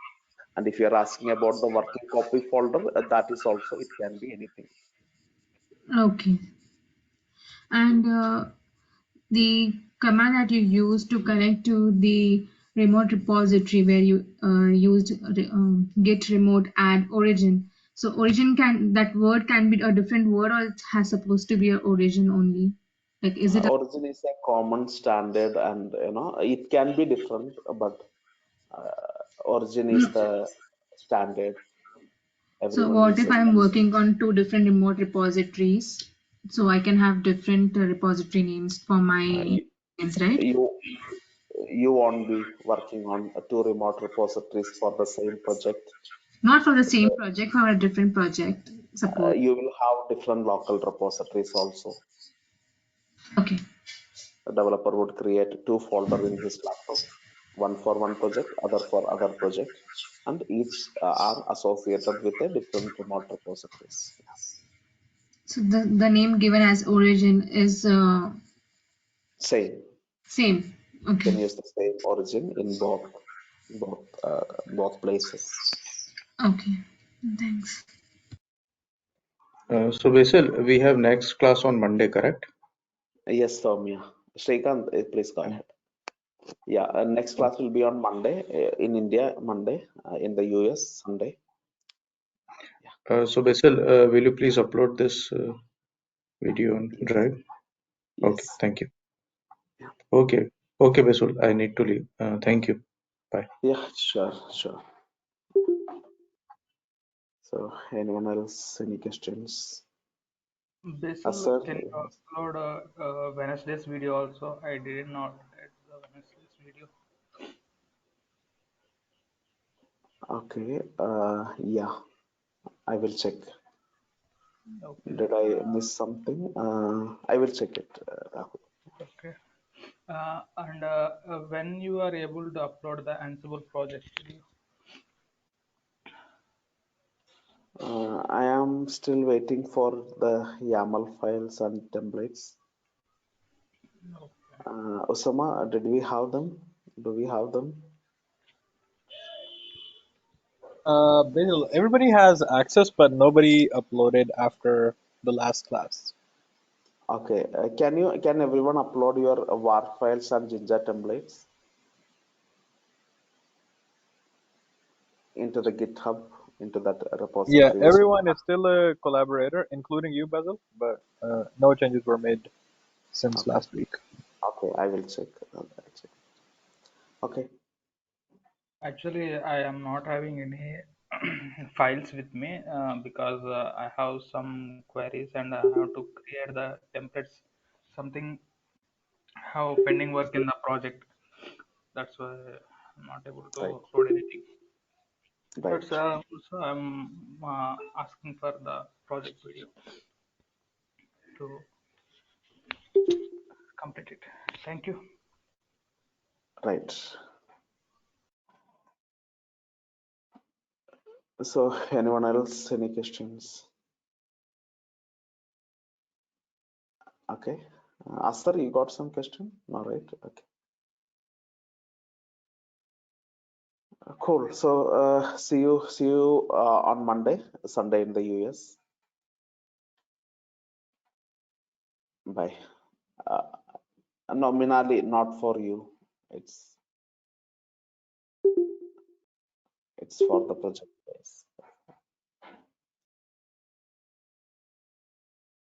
And if you're asking about the working copy folder, that is also, it can be anything. Okay. And the command that you use to connect to the remote repository where you used git remote add origin. So origin that word can be a different word, or it has supposed to be an origin only? Like, is it Origin is a common standard, and it can be different, but origin is the standard. So Everyone what if uses I'm that. working on two different remote repositories? So I can have different repository names for my names, right? You won't be working on two remote repositories for the same project. Not for the same project, for a different project, suppose. You will have different local repositories also. Okay. The developer would create two folders in his laptop, one for one project, other for other project, and each are associated with a different remote repositories. So the name given as origin is Same. same. You Okay. can use the same origin in both places. Okay. Thanks. So Basil, we have next class on Monday, correct? Yes, Soumya. Shrikant, please go ahead. Yeah, next class will be on Monday in India, Monday in the US, Sunday. So Basil, will you please upload this video on Yes. Drive? Yes. Okay, thank you. Yeah. Okay, Basil, I need to leave. Thank you. Bye. Yeah, sure. So, anyone else, any questions? Basil, Sir? can you upload Wednesday's video also? I did not get the Wednesday's video. Okay, yeah, I will check. Okay. Did I miss something? I will check it, Rahul. Okay. And when you are able to upload the Ansible project video? I am still waiting for the YAML files and templates. Osama, did we have them? Do we have them? Basil, everybody has access, but nobody uploaded after the last class. Okay, can everyone upload your WAR files and Jinja templates into the GitHub, into that Yeah, repository? everyone is still a collaborator, including you, Basil, but no changes were made since Okay. last week. Okay, I will check. Okay. Actually, I am not having any files with me because I have some queries and I have to create the templates. Something have pending work in the project. That's why I'm not able to Right. upload anything. Right. But also I'm asking for the project video to complete it. Thank you. Right. So, anyone else, any questions? Okay. Asar, you got some question? No, right? Okay. Cool. So, see you on Monday, Sunday in the US. Bye. Nominally, not for you. It's for the project.